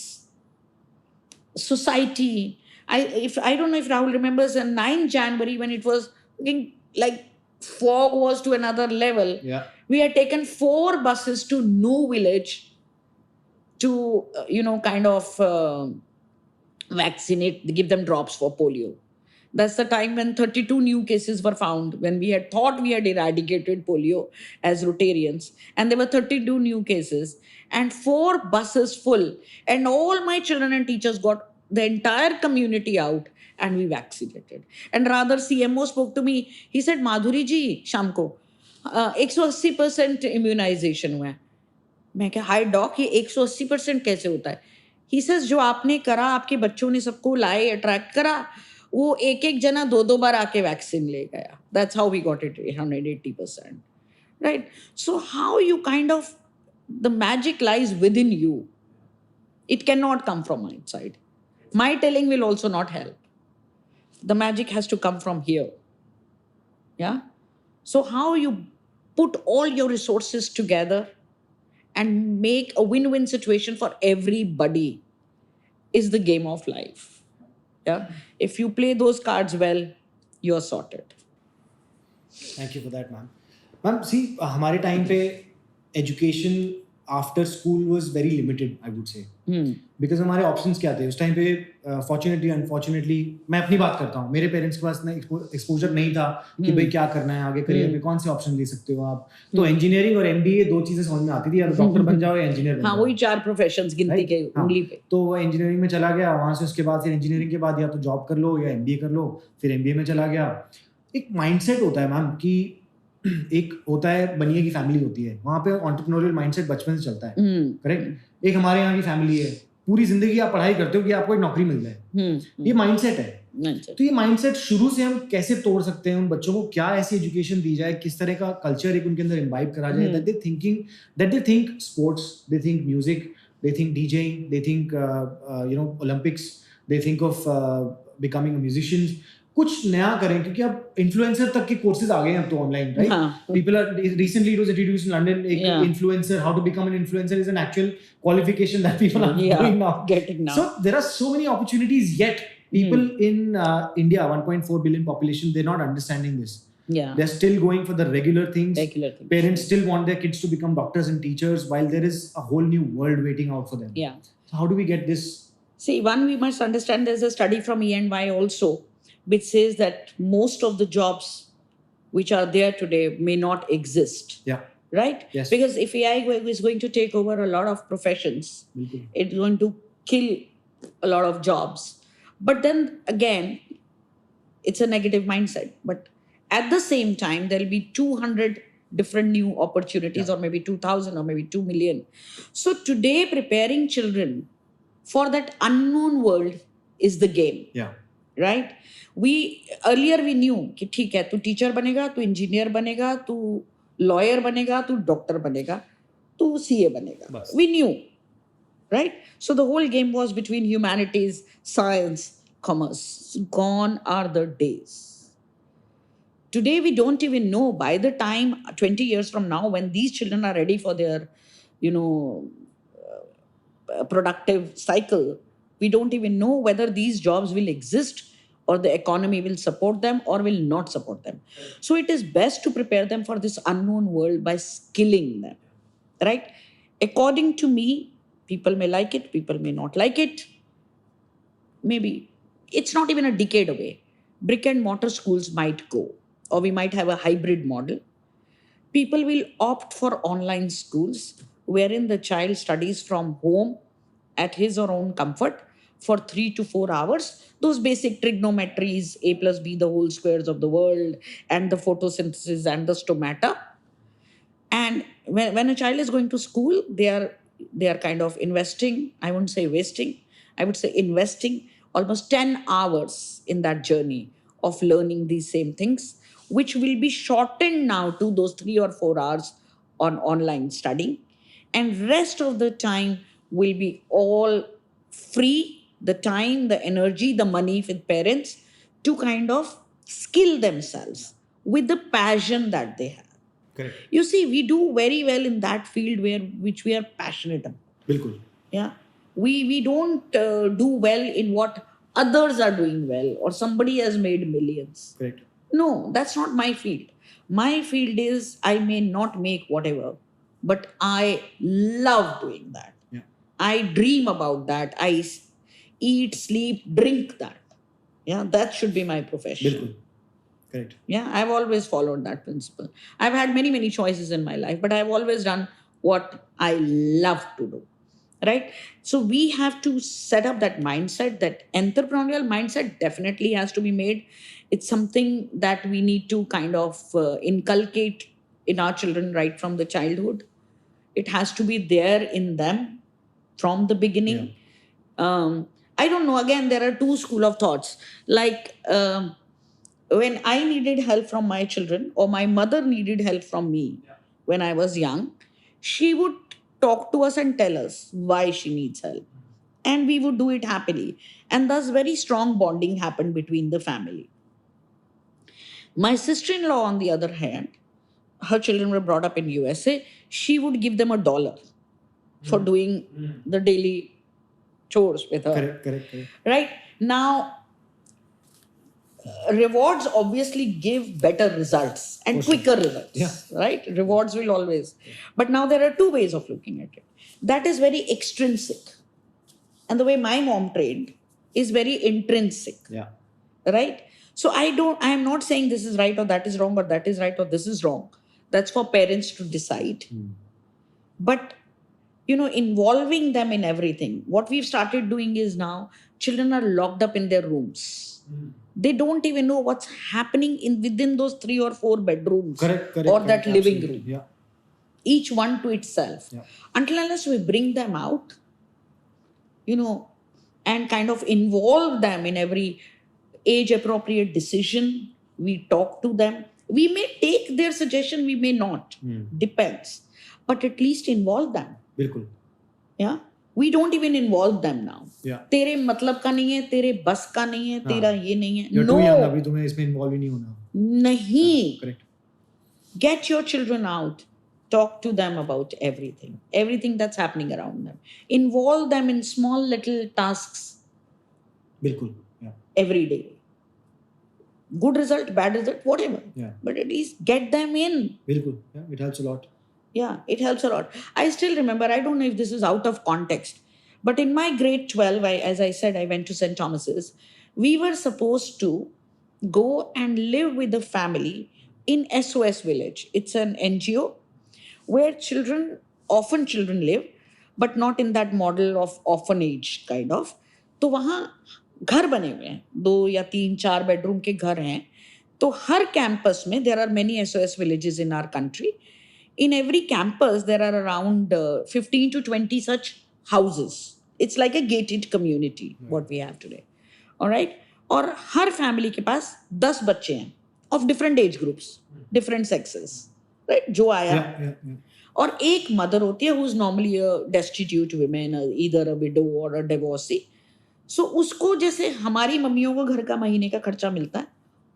society. I don't know if Rahul remembers on 9th January when it was looking like fog was to another level. Yeah. We had taken 4 buses to New Village to, kind of vaccinate, give them drops for polio. That's the time when 32 new cases were found, when we had thought we had eradicated polio as Rotarians. And there were 32 new cases and 4 buses full. And all my children and teachers got the entire community out and we vaccinated. And rather, CMO spoke to me. He said, Madhuri ji, शाम को 180% immunization हुआ है. मैं क्या हाय dock, ये 180% कैसे होता है? ही सेज जो आपने करा, आपके बच्चों ने सबको लाए, अट्रैक्ट करा, वो एक एक जना 2-2 बार आके वैक्सीन ले गया. That's how we got it 180%. Right? So how you kind of the magic lies within you. It cannot come from outside. My telling will also not help. The magic has to come from here. Yeah? So how you put all your resources together and make a win-win situation for everybody is the game of life. Yeah? If you play those cards well, you're sorted. Thank you for that, ma'am. Ma'am, see, हमारे time पे education after school was very limited, I would say. Because हमारे options क्या थे उस time पे? Fortunately, unfortunately, मैं अपनी बात करता हूँ, मेरे पेरेंट्स के पास ना exposure नहीं था कि भाई क्या करना है आगे करियर में, कौन से ऑप्शन ले सकते हो आप. तो इंजीनियरिंग और MBA 2 चीजें समझ में आती थी, या तो डॉक्टर बन जाओ या इंजीनियर बन जाओ. हाँ, वही 4 प्रोफेशंस गिनती के उंगली पे. तो वो इंजीनियरिंग में चला गया, वहां से उसके बाद फिर इंजीनियरिंग के बाद या तो जॉब कर लो या MBA कर लो, फिर MBA में चला गया. एक माइंडसेट होता है मैम कि एक होता है बनिए की फैमिली होती है, वहां पे एंटरप्रेन्योरियल माइंडसेट बचपन से चलता है. करेक्ट? एक हमारे यहाँ की फैमिली है, पूरी जिंदगी आप पढ़ाई करते हो कि आपको एक नौकरी मिल जाए. ये माइंडसेट है. तो ये माइंडसेट शुरू से हम कैसे तोड़ सकते हैं? उन बच्चों को क्या ऐसी एजुकेशन दी जाए, किस तरह का कल्चर एक उनके अंदर इम्बाइब करा जाए that they think sports, they think music, they think DJing, they think Olympics, they think of becoming a musician. कुछ नया करें, क्योंकि अब इन्फ्लुएंसर तक के कोर्सेज आ गए हैं अब तो online, right? People are recently it was introduced in London. एक influencer, how to become an influencer is an actual qualification that people are doing now. So there are so many opportunities, yet people in India, 1.4 billion population, they're not understanding this. They're still going for the regular things. Parents still want their kids to become doctors and teachers while there is a whole new world waiting out for them. So how do we get this? See, one, we must understand there's a study from E&Y also which says that most of the jobs which are there today may not exist. Right? Yes. Because if AI is going to take over a lot of professions, it's going to kill a lot of jobs. But then again, it's a negative mindset. But at the same time, there'll be 200 different new opportunities, or maybe 2,000 or maybe 2 million. So today, preparing children for that unknown world is the game. Right? Earlier we knew कि ठीक है, तू teacher बनेगा, तू engineer बनेगा, तू lawyer बनेगा, तू डॉक्टर बनेगा, तू CA बनेगा. We knew, right? So the whole game was between humanities, science, commerce. Gone are the days. Today we don't even know. By the time 20 years from now, when these children are ready for their, productive cycle, we don't even know whether these jobs will exist or the economy will support them or will not support them. So it is best to prepare them for this unknown world by skilling them, right? According to me, people may like it, people may not like it. Maybe it's not even a decade away. Brick and mortar schools might go, or we might have a hybrid model. People will opt for online schools wherein the child studies from home at his or own comfort for 3 to 4 hours. Those basic trigonometries, A plus B, the whole squares of the world, and the photosynthesis and the stomata. And when a child is going to school, they are kind of investing, I wouldn't say wasting, I would say investing almost 10 hours in that journey of learning these same things, which will be shortened now to those 3 or 4 hours on online studying. And rest of the time will be all free, the time, the energy, the money with parents to kind of skill themselves with the passion that they have. Correct. You see, we do very well in that field which we are passionate about. बिल्कुल. Yeah. We don't do well in what others are doing well or somebody has made millions. Correct. No, that's not my field. My field is I may not make whatever, but I love doing that. Yeah. I dream about that. I eat, sleep, drink that. Yeah, that should be my profession. बिल्कुल. Correct. Yeah, I've always followed that principle. I've had many, many choices in my life, but I've always done what I love to do. Right? So we have to set up that mindset, that entrepreneurial mindset definitely has to be made. It's something that we need to kind of inculcate in our children right from the childhood. It has to be there in them from the beginning. I don't know. Again, there are two school of thoughts. Like when I needed help from my children, or my mother needed help from me when I was young, she would talk to us and tell us why she needs help. And we would do it happily. And thus, very strong bonding happened between the family. My sister-in-law, on the other hand, her children were brought up in USA. She would give them $1 for doing the daily chores with her. Correct. Right? Now, rewards obviously give better results and quicker results. Yeah. Right? Rewards will always. But now there are two ways of looking at it. That is very extrinsic. And the way my mom trained is very intrinsic. Yeah. Right? So I am not saying this is right or that is wrong or that is right or this is wrong. That's for parents to decide. But, involving them in everything. What we've started doing is now children are locked up in their rooms. They don't even know what's happening within those 3 or 4 bedrooms. Correct, or that living absolutely. room. Yeah. Each one to itself. Yeah. Until unless we bring them out, and kind of involve them in every age-appropriate decision, we talk to them. We may take their suggestion, we may not. Depends. But at least involve them. बिल्कुल. Yeah? We don't even involve them now. Yeah. तेरे मतलब का नहीं है, तेरे बस का नहीं है, तेरा ये नहीं है. You're No. too young, अभी तुम्हें इसमें involve ही नहीं होना. नहीं. Correct. Get your children out. Talk to them about everything that's happening around them. Involve them in small little tasks. बिल्कुल. Yeah. Every day. Good result, bad result, whatever. Yeah. But at least get them in. बिल्कुल. Yeah, it helps a lot. Yeah, it helps a lot. I still remember, I don't know if this is out of context, but in my grade 12, as I said, I went to St. Thomas's. We were supposed to go and live with the family in SOS Village. It's an NGO where orphan children live, but not in that model of orphanage kind of. तो वहाँ घर बने हुए हैं, 2 या 3, 4 bedroom के घर हैं. तो हर कैंपस में there are many SOS villages in our country. In every campus, there are around 15 to 20 such houses. It's like a gated community, what we have today. All right? और हर family के पास 10 बच्चे हैं of different age groups, different sexes. Right? जो आया. Yeah. और एक mother होती है who's normally a destitute woman, either a widow or a divorcee. So उसको जैसे हमारी मम्मियों को घर का महीने का खर्चा मिलता है,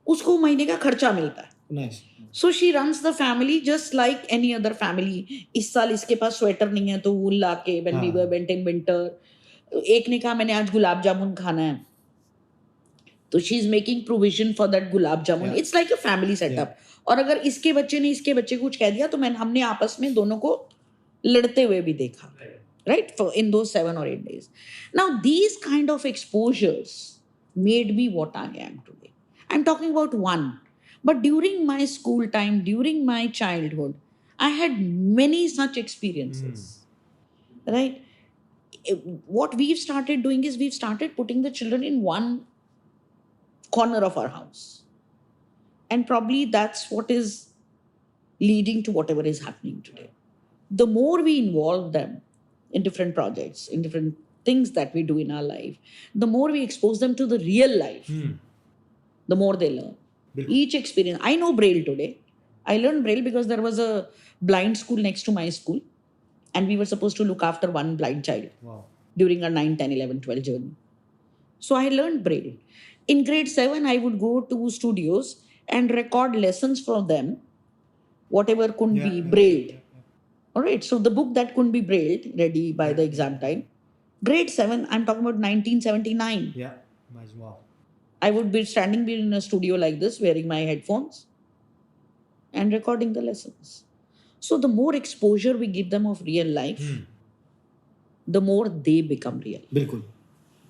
उसको महीने का खर्चा मिलता है. Nice. So she runs the family just like any other family. इस साल इसके पास स्वेटर नहीं है तो वूल ला के when we went in winter. एक ने कहा मैंने आज गुलाब जामुन खाना है. तो she is making provision for that gulab jamun. It's like a family setup. और अगर इसके बच्चे ने इसके बच्चे को कुछ कह दिया तो हमने आपस में दोनों को लड़ते हुए भी देखा. Right? For in those 7 or 8 days. Now these kind of exposures made me what I am today. I'm talking about one. But during my school time, during my childhood, I had many such experiences. Right? What we've started doing is we've started putting the children in one corner of our house. And probably that's what is leading to whatever is happening today. The more we involve them in different projects, in different things that we do in our life, the more we expose them to the real life, the more they learn. Each experience. I know Braille today. I learned Braille because there was a blind school next to my school and we were supposed to look after one blind child during our 9, 10, 11, 12 journey. So I learned Braille. In grade 7, I would go to studios and record lessons for them whatever couldn't be brailled. All right, so the book that couldn't be brailled, ready by the exam time, grade 7, I'm talking about 1979. Yeah, wow. I would be standing in a studio like this, wearing my headphones and recording the lessons. So the more exposure we give them of real life, the more they become real. Bilkul.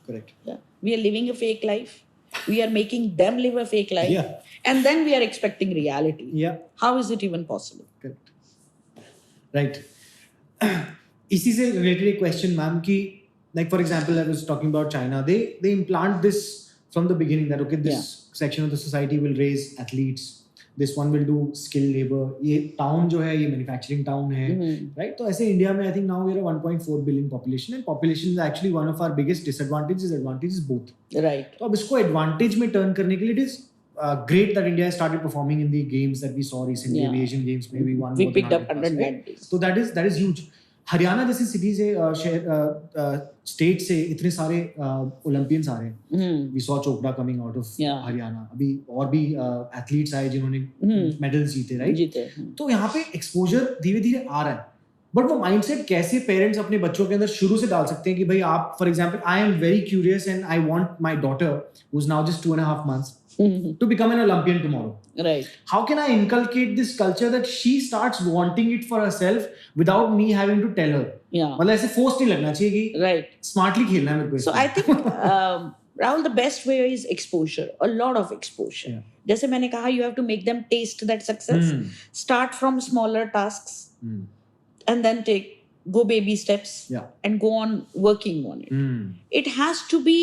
Correct. Yeah. We are living a fake life. We are making them live a fake life. Yeah. And then we are expecting reality. Yeah. How is it even possible? Correct. Right. इसी से related एक question, ma'am, कि like for example, I was talking about China. They implant this from the beginning that okay, this section of the society will raise athletes. This one will do skilled labor. ये town जो है ये manufacturing town है, right? तो ऐसे India में I think now we are a 1.4 billion population and population is actually one of our biggest disadvantages. Advantages both. Right. तो अब इसको advantage में turn करने के लिए it is great that India has started performing in the games that we saw recently, the Asian Games. Maybe one. We picked up 100 medals. So that is huge. Haryana जैसी city से state से इतने सारे Olympians आ रहे हैं. We saw Chopra coming out of Haryana. अभी और भी एथलीट्स आए जिन्होंने मेडल्स जीते, राइट? तो यहाँ पे एक्सपोजर धीरे धीरे आ रहा है. बट वो माइंडसेट कैसे पेरेंट्स अपने बच्चों के अंदर शुरू से डाल सकते हैं कि भाई आप, for example, I am very curious and I want my daughter who is now just 2.5 months to become an Olympian tomorrow. Right. How can I inculcate this culture that she starts wanting it for herself without me having to tell her? Yeah. मतलब ऐसे force नहीं लगना चाहिए कि right. smartly खेलना है मेरे को. So I think Rahul, the best way is exposure, a lot of exposure. Yeah. जैसे मैंने कहा, you have to make them taste that success. Start from smaller tasks and then go baby steps and go on working on it. It has to be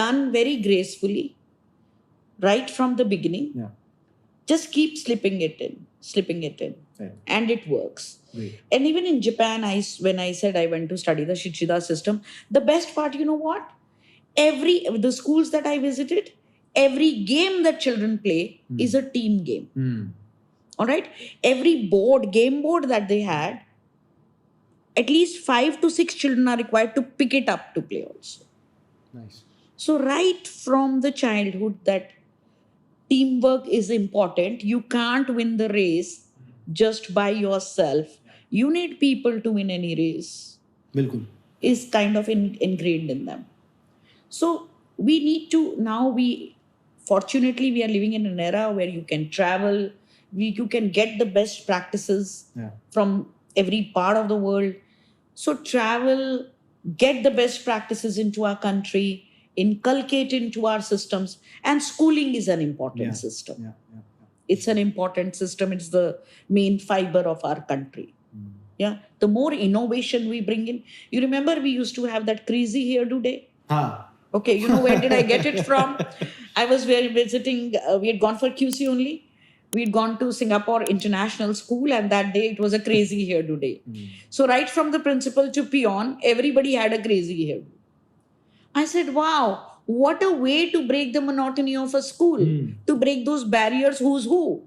done very gracefully. Right from the beginning, just keep slipping it in, right. and it works. Right. And even in Japan, when I said I went to study the Shichida system, the best part, you know what? The schools that I visited, every game that children play is a team game. All right? Every game board that they had, at least 5 to 6 children are required to pick it up to play also. Nice. So right from the childhood that teamwork is important. You can't win the race just by yourself. You need people to win any race. Bilkul. Is kind of ingrained in them. So we need to, now fortunately we are living in an era where you can travel, you can get the best practices from every part of the world. So travel, get the best practices into our country, inculcate into our systems, and schooling is an important system. It's an important system. It's the main fiber of our country. The more innovation we bring in. You remember we used to have that crazy hairdo day? Okay, you know where did I get it from? I was visiting, we had gone for QC only. We'd gone to Singapore International School, and that day it was a crazy hairdo day. So right from the principal to peon, everybody had a crazy hairdo. I said, wow, what a way to break the monotony of a school, to break those barriers, who's who.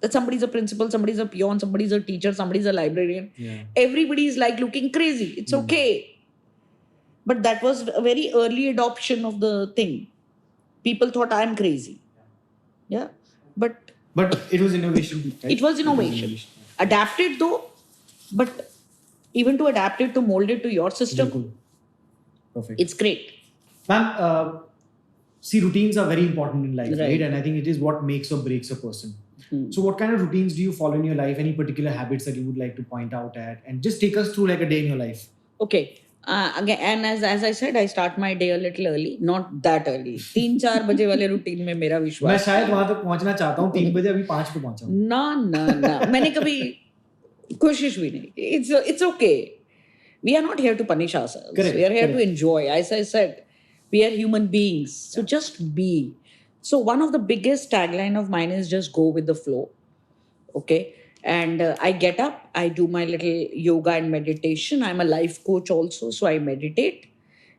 That somebody's a principal, somebody's a peon, somebody's a teacher, somebody's a librarian. Everybody is like looking crazy. It's okay. But that was a very early adoption of the thing. People thought I'm crazy. Yeah. But it was innovation. Right? It was innovation. Adapted though, but even to adapt it, to mold it to your system. Bilkul. Perfect. It's great. Ma'am, see, routines are very important in life, right? And I think it is what makes or breaks a person. So what kind of routines do you follow in your life? Any particular habits that you would like to point out at? And just take us through like a day in your life. Okay. Again, and as I said, I start my day a little early. Not that early. 3-4 बजे वाले routine में मेरा विश्वास. मैं शायद वहाँ तक पहुँचना चाहता हूँ 3 बजे, अभी 5 पे पहुँचा हूँ. ना. मैंने कभी कोशिश भी नहीं. It's okay. We are not here to punish ourselves. Correct. We are here to enjoy. As I said, we are human beings. So just be. So one of the biggest tagline of mine is just go with the flow. Okay. And I get up, I do my little yoga and meditation. I'm a life coach also, so I meditate.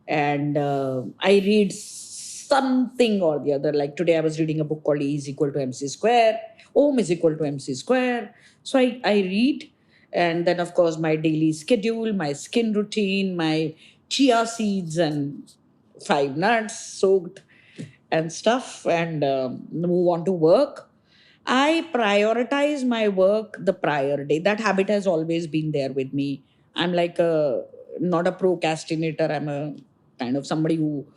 And I read something or the other. Like today I was reading a book called E is equal to MC square. Om is equal to MC square. So I read. And then, of course, my daily schedule, my skin routine, my chia seeds and 5 nuts soaked and stuff, and move on to work. I prioritize my work the prior day. That habit has always been there with me. I'm like a not a procrastinator. I'm a kind of somebody who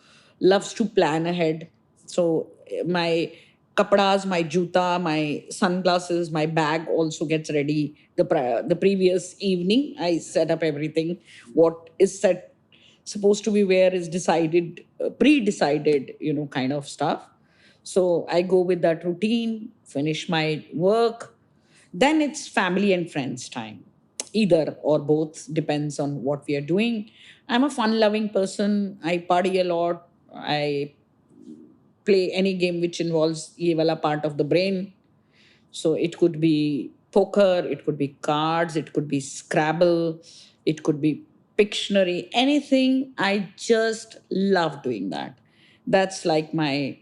loves to plan ahead. So my kapadas, my juta, my sunglasses, my bag also gets ready the previous evening. I set up everything. What is set supposed to be where is decided, pre-decided, kind of stuff. So I go with that routine, finish my work. Then it's family and friends time. Either or both depends on what we are doing. I'm a fun loving person. I party a lot. I play any game which involves evil part of the brain. So it could be poker, it could be cards, it could be Scrabble, it could be Pictionary, anything. I just love doing that. That's like my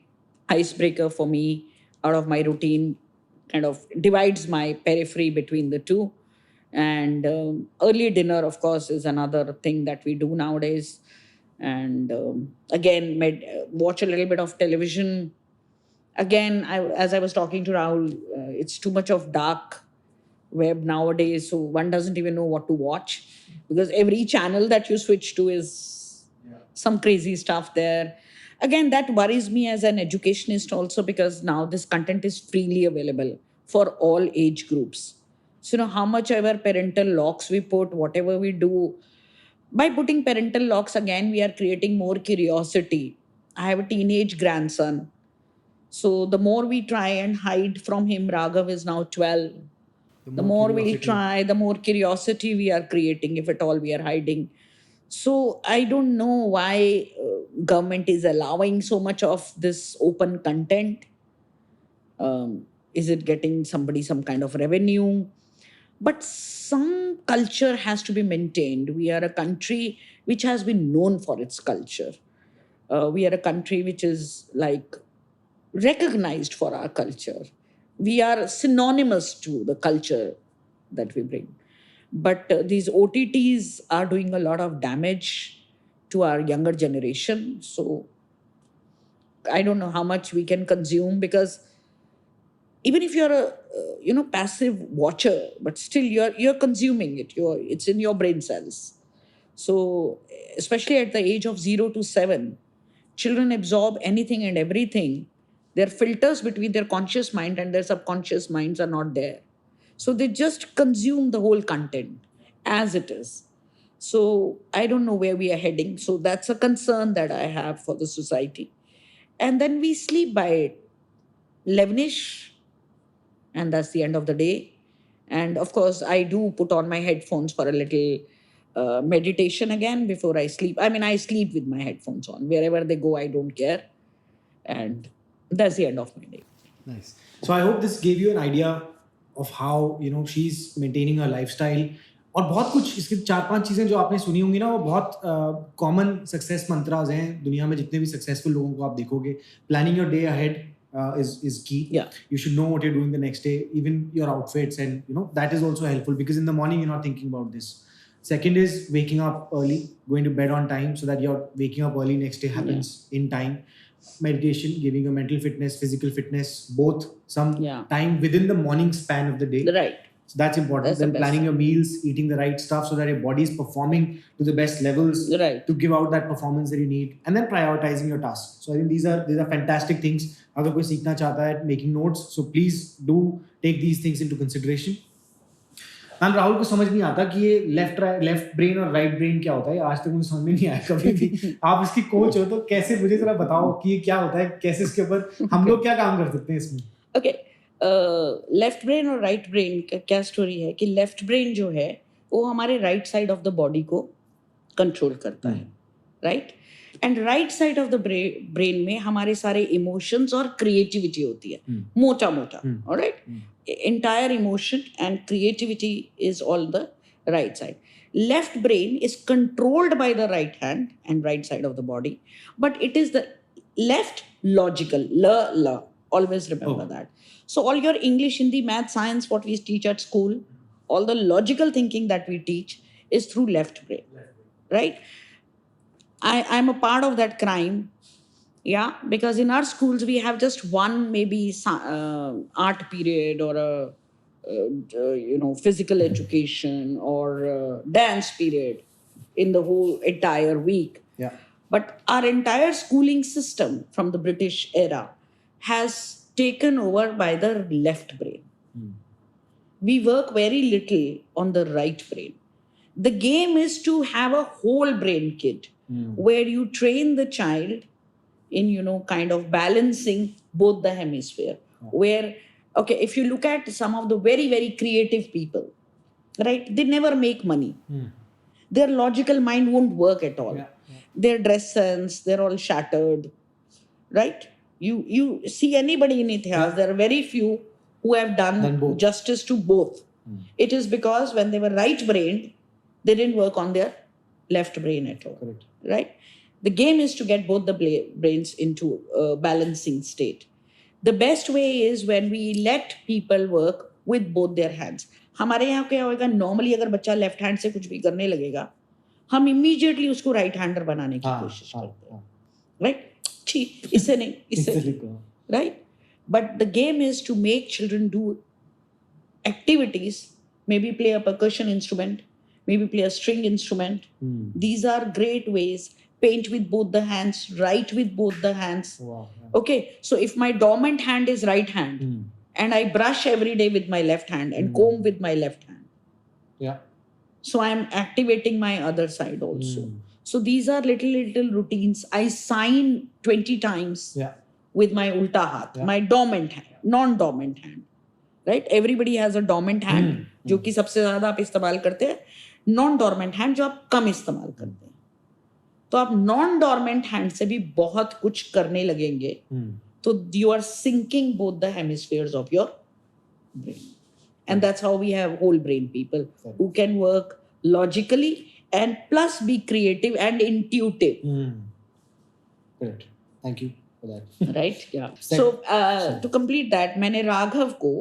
icebreaker for me out of my routine, kind of divides my periphery between the two. And early dinner, of course, is another thing that we do nowadays. And again, watch a little bit of television. Again, as I was talking to Rahul, it's too much of dark web nowadays, so one doesn't even know what to watch because every channel that you switch to is some crazy stuff there. Again, that worries me as an educationist also because now this content is freely available for all age groups. So, how much ever parental locks we put, whatever we do, by putting parental locks, again, we are creating more curiosity. I have a teenage grandson, so the more we try and hide from him, Raghav is now 12. The The more more we'll curiosity. try, the more curiosity we are creating, if at all we are hiding. So I don't know why government is allowing so much of this open content. Is it getting somebody some kind of revenue? But some culture has to be maintained. We are a country which has been known for its culture. We are a country which is like recognized for our culture. We are synonymous to the culture that we bring. But these OTTs are doing a lot of damage to our younger generation. So I don't know how much we can consume because even if you're a passive watcher, but still you're consuming it. It's in your brain cells. So especially at the age of 0 to 7, children absorb anything and everything. Their filters between their conscious mind and their subconscious minds are not there. So they just consume the whole content as it is. So I don't know where we are heading. So that's a concern that I have for the society. And then we sleep by 11ish, and that's the end of the day. And of course, I do put on my headphones for a little meditation again before I sleep. I mean, I sleep with my headphones on. Wherever they go, I don't care. And that's the end of my day. Nice. So I hope this gave you an idea of how she's maintaining her lifestyle. और बहुत कुछ इसकी 4-5 चीजें जो आपने सुनी होंगी ना, वो बहुत कॉमन सक्सेस मंत्रास हैं दुनिया में. जितने भी सक्सेसफुल लोगों को आप देखोगे, planning your day ahead is key. Yeah. You should know what you're doing the next day, even your outfits, and that is also helpful because in the morning you're not thinking about this. Second is waking up early, going to bed on time so that your waking up early next day happens in time. Meditation, giving your mental fitness, physical fitness, both some time within the morning span of the day. Right. So that's important. That's then the best. Planning your meals, eating the right stuff so that your body is performing to the best levels to give out that performance that you need. And then prioritizing your tasks. So I think these are fantastic things. अगर कोई सीखना चाहता है, making notes, so please do take these things into consideration. Ma'am, Rahul को समझ नहीं आता कि ये लेफ्ट ब्रेन और राइट ब्रेन क्या होता है. आज तक मुझे समझ में नहीं आया कभी भी. आप इसकी कोच हो तो कैसे, मुझे जरा बताओ कि ये क्या होता है, कैसे इसके ऊपर हम लोग क्या काम कर सकते हैं इसमें. ओके, लेफ्ट ब्रेन और राइट ब्रेन का क्या स्टोरी है कि लेफ्ट ब्रेन जो है वो हमारे right side of the body को कंट्रोल करता है, right. And right side of the brain में हमारे सारे इमोशंस और क्रिएटिविटी होती है, मोटा मोटा. Alright, entire emotion and creativity is all the right side. Left brain is controlled by the right hand and right side of the body, but it is the left logical, la. Always remember that. So all your English, Hindi, math, science, what we teach at school, all the logical thinking that we teach is through left brain, right? I'm a part of that crime. Yeah, because in our schools we have just one maybe art period or a physical education or dance period in the whole entire week. Yeah. But our entire schooling system from the British era has taken over by the left brain. We work very little on the right brain. The game is to have a whole brain kit where you train the child in kind of balancing both the hemisphere. Where, okay, if you look at some of the very very creative people, right, they never make money. Their logical mind won't work at all. Their dress sense, they're all shattered, right? You see anybody in Itihas, there are very few who have done justice to both. It is because when they were right brained, they didn't work on their left brain at all. Correct. Right? The game is to get both the brains into a balancing state. The best way is when we let people work with both their hands. हमारे यहाँ क्या होगा, normally अगर बच्चा left hand से कुछ भी करने लगेगा, हम इमीडिएटली उसको राइट हैंडर बनाने की कोशिश करते हैं, राइट? ठीक, इससे नहीं, इससे, right? But the game is to make children do activities, maybe play a percussion instrument, maybe play a string instrument. These are great ways. Paint with both the hands, write with both the hands. Wow. Okay, so if my dominant hand is right hand and I brush every day with my left hand and comb with my left hand. Yeah. So I am activating my other side also. So these are little routines. I sign 20 times with my ulta hath, my dominant hand, non-dominant hand. Right? Everybody has a dominant hand, जो कि सबसे ज़्यादा आप इस्तेमाल करते हैं, non-dormant hand जो आप कम इस्तेमाल करते हैं. तो आप non-dormant hand से भी बहुत कुछ करने लगेंगे. तो you are syncing both the hemispheres of your brain. And that's how we have whole brain people who can work logically and plus be creative and intuitive. Great. Thank you for that. Right? Yeah. So to complete that, मैंने राघव को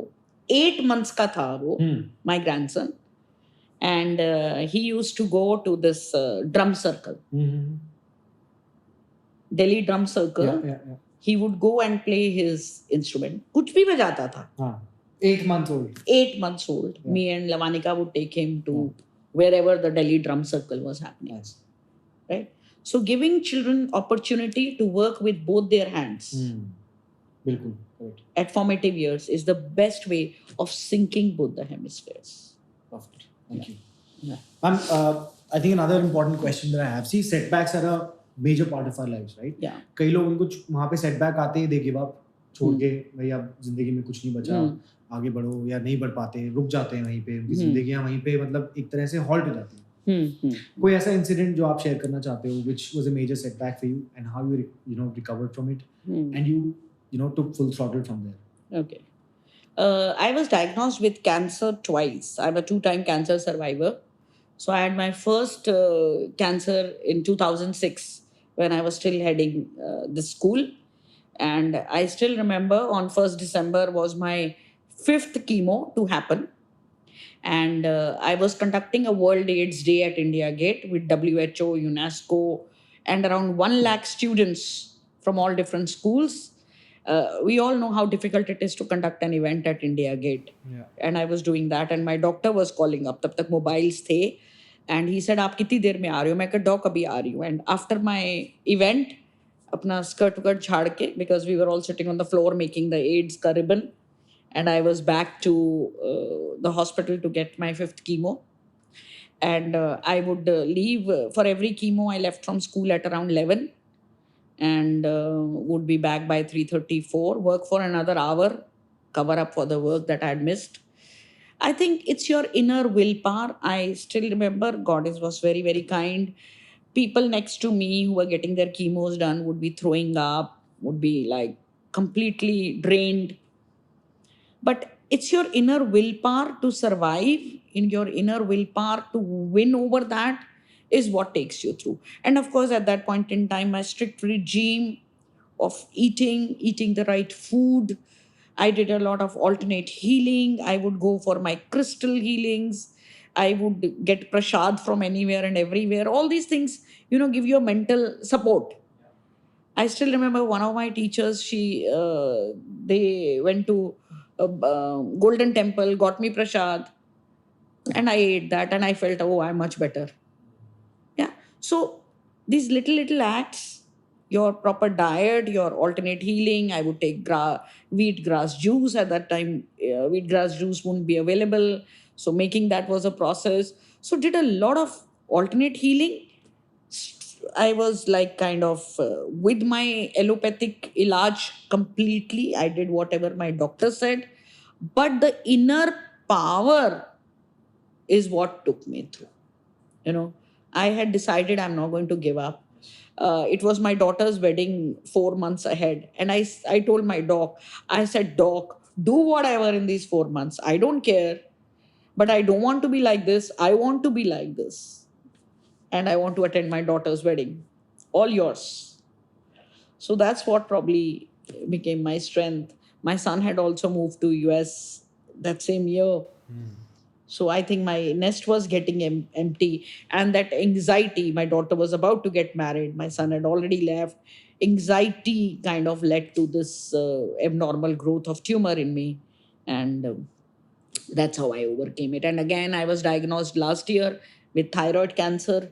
8 months का था वो, my grandson, and he used to go to this drum circle. Delhi drum circle. Yeah. He would go and play his instrument. कुछ भी बजाता था. 8 months old. 8 months old. Yeah. Me and Lavanika would take him to wherever the Delhi drum circle was happening. Nice. Right? So giving children opportunity to work with both their hands at formative years is the best way of syncing both the hemispheres. Perfect. Thank you. Yeah. I think another important question that I have. See, setbacks are a major part of our lives, right? Yeah. कई लोग उनको वहाँ पे setback आते ही they give up, छोड़ के भाई अब जिंदगी में कुछ नहीं बचा, आगे बढ़ो, या नहीं बढ़ पाते, रुक जाते हैं वहीं पे, उनकी जिंदगियाँ वहीं पे मतलब एक तरह से halt हो जाती हैं. कोई ऐसा इंसिडेंट जो आप शेयर करना चाहते हो which was a major setback for you and how you recovered from it and you took full throttle from there? Okay. I was diagnosed with cancer twice. I'm a 2-time cancer survivor. So I had my first cancer in 2006 when I was still heading the school. And I still remember on 1st December was my 5th chemo to happen. And I was conducting a World AIDS Day at India Gate with WHO, UNESCO, and around 1 lakh students from all different schools. We all know how difficult it is to conduct an event at India Gate. Yeah. And I was doing that and my doctor was calling up. तब तक mobiles थे. And he said, आप कितनी देर में आ रहे हो? मैं कहा, डॉक अभी आ रही हूँ. And after my event, अपना स्कर्ट झाड़ के, because we were all sitting on the floor making the AIDS का ribbon. And I was back to the hospital to get my 5th chemo. And I would leave for every chemo. I left from school at around 11 and would be back by 3:34, work for another hour, cover up for the work that I had missed. I think it's your inner willpower. I still remember God was very, very kind. People next to me who were getting their chemos done would be throwing up, would be like completely drained. But it's your inner willpower to survive, in your inner willpower to win over that is what takes you through. And of course, at that point in time, my strict regime of eating the right food, I did a lot of alternate healing. I would go for my crystal healings. I would get prasad from anywhere and everywhere. All these things, give you a mental support. I still remember one of my teachers, they went to Golden Temple, got me prasad, and I ate that and I felt, oh, I'm much better. Yeah. So these little acts, your proper diet, your alternate healing. I would take wheatgrass juice at that time. Wheatgrass juice wouldn't be available, so making that was a process. So did a lot of alternate healing. I was like kind of with my allopathic ilaj completely. I did whatever my doctor said, but the inner power is what took me through. You know, I had decided I'm not going to give up. It was my daughter's wedding 4 months ahead, and I told my doc, I said, Doc, do whatever in these 4 months. I don't care, but I don't want to be like this. I want to be like this, and I want to attend my daughter's wedding. All yours. So that's what probably became my strength. My son had also moved to US that same year. So I think my nest was getting empty, and that anxiety. My daughter was about to get married. My son had already left. Anxiety kind of led to this abnormal growth of tumor in me, and that's how I overcame it. And again, I was diagnosed last year with thyroid cancer.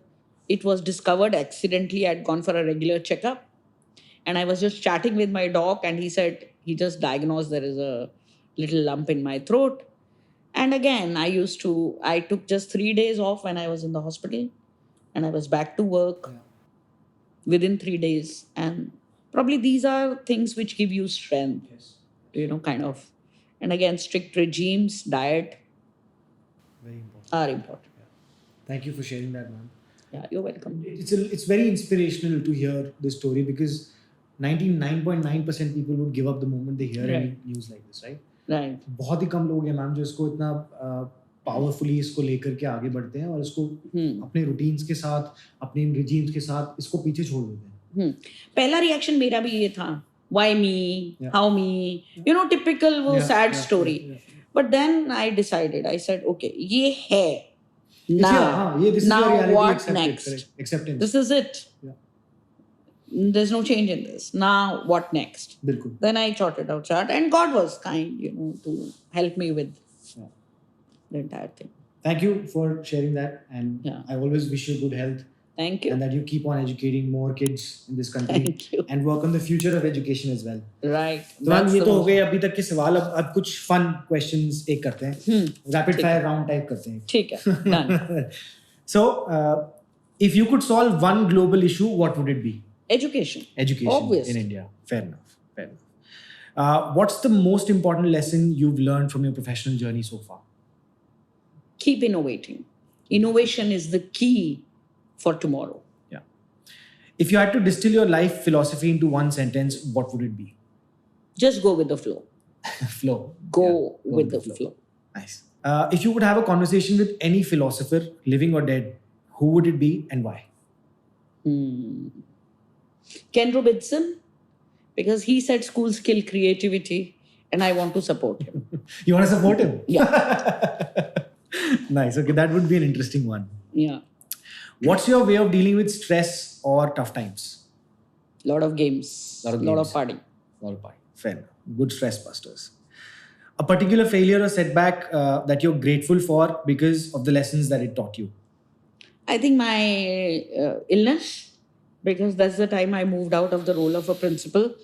It was discovered accidentally. I'd gone for a regular checkup, and I was just chatting with my doc, and he said he just diagnosed there is a little lump in my throat. And again, I took just 3 days off when I was in the hospital, and I was back to work within 3 days. And probably these are things which give you strength, kind of. And again, strict regimes, diet Very important. are important. Thank you for sharing that, man. Yeah, you're welcome. It's very inspirational to hear this story because 99.9% people would give up the moment they hear any news like this, right? Right. बहुत ही कम लोग हैं ma'am जो इसको इतना powerfully इसको लेकर के आगे बढ़ते हैं और इसको अपने रूटीन्स के साथ अपने रिजीम्स के साथ इसको पीछे छोड़ देते हैं. पहला रिएक्शन मेरा भी ये था, why me, how me, typical वो sad story. But then I decided, I said, okay, ये है. Now what next? Acceptance. This is it. There's no change in this. Now what next? बिल्कुल. Then I charted out chart, and God was kind, to help me with the entire thing. Thank you for sharing that, and I always wish you good health. Thank you. And that you keep on educating more kids in this country. Thank you. And work on the future of education as well. Right. तो ma'am ये तो हो गए अभी तक के सवाल. अब कुछ फन क्वेश्चंस एक करते हैं. रैपिड फायर राउंड टाइप करते हैं. ठीक है. Done. So, if you could solve one global issue, what would it be? Education. Obviously. In India. Fair enough. What's the most important lesson you've learned from your professional journey so far? Keep innovating. Innovation is the key for tomorrow. Yeah. If you had to distill your life philosophy into one sentence, what would it be? Just go with the flow. Flow. Go with the flow. Nice. If you would have a conversation with any philosopher, living or dead, who would it be and why? Ken Robinson, because he said schools kill creativity, and I want to support him. You want to support him? Yeah. Nice. Okay, that would be an interesting one. Yeah. What's your way of dealing with stress or tough times? Lot of games. Lot of party. Fair enough. Good stress busters. A particular failure or setback that you're grateful for because of the lessons that it taught you? I think my illness, because that's the time I moved out of the role of a principal.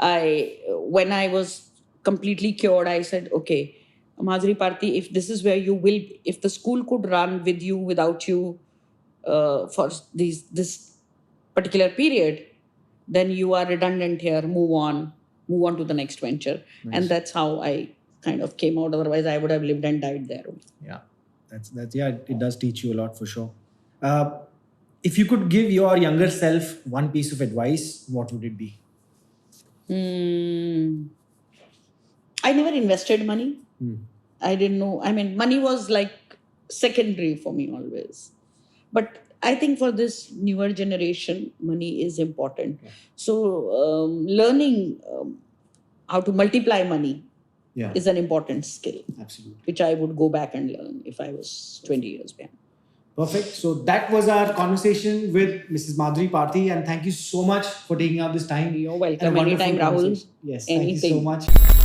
When I was completely cured, I said, okay, Madhuri Parti, if this is where you will, if the school could run with you, without you, for this particular period, then you are redundant here. Move on to the next venture. Nice. And that's how I kind of came out. Otherwise, I would have lived and died there. Yeah, it does teach you a lot for sure. If you could give your younger self one piece of advice, what would it be? I never invested money. I didn't know. I mean, money was like secondary for me always. But I think for this newer generation, money is important. Yeah. So learning how to multiply money is an important skill. Absolutely. Which I would go back and learn if I was 20 years behind. Perfect. So that was our conversation with Mrs. Madhuri Parti, and thank you so much for taking out this time. You're welcome anytime, Rahul. Yes, thank you so Anything. much.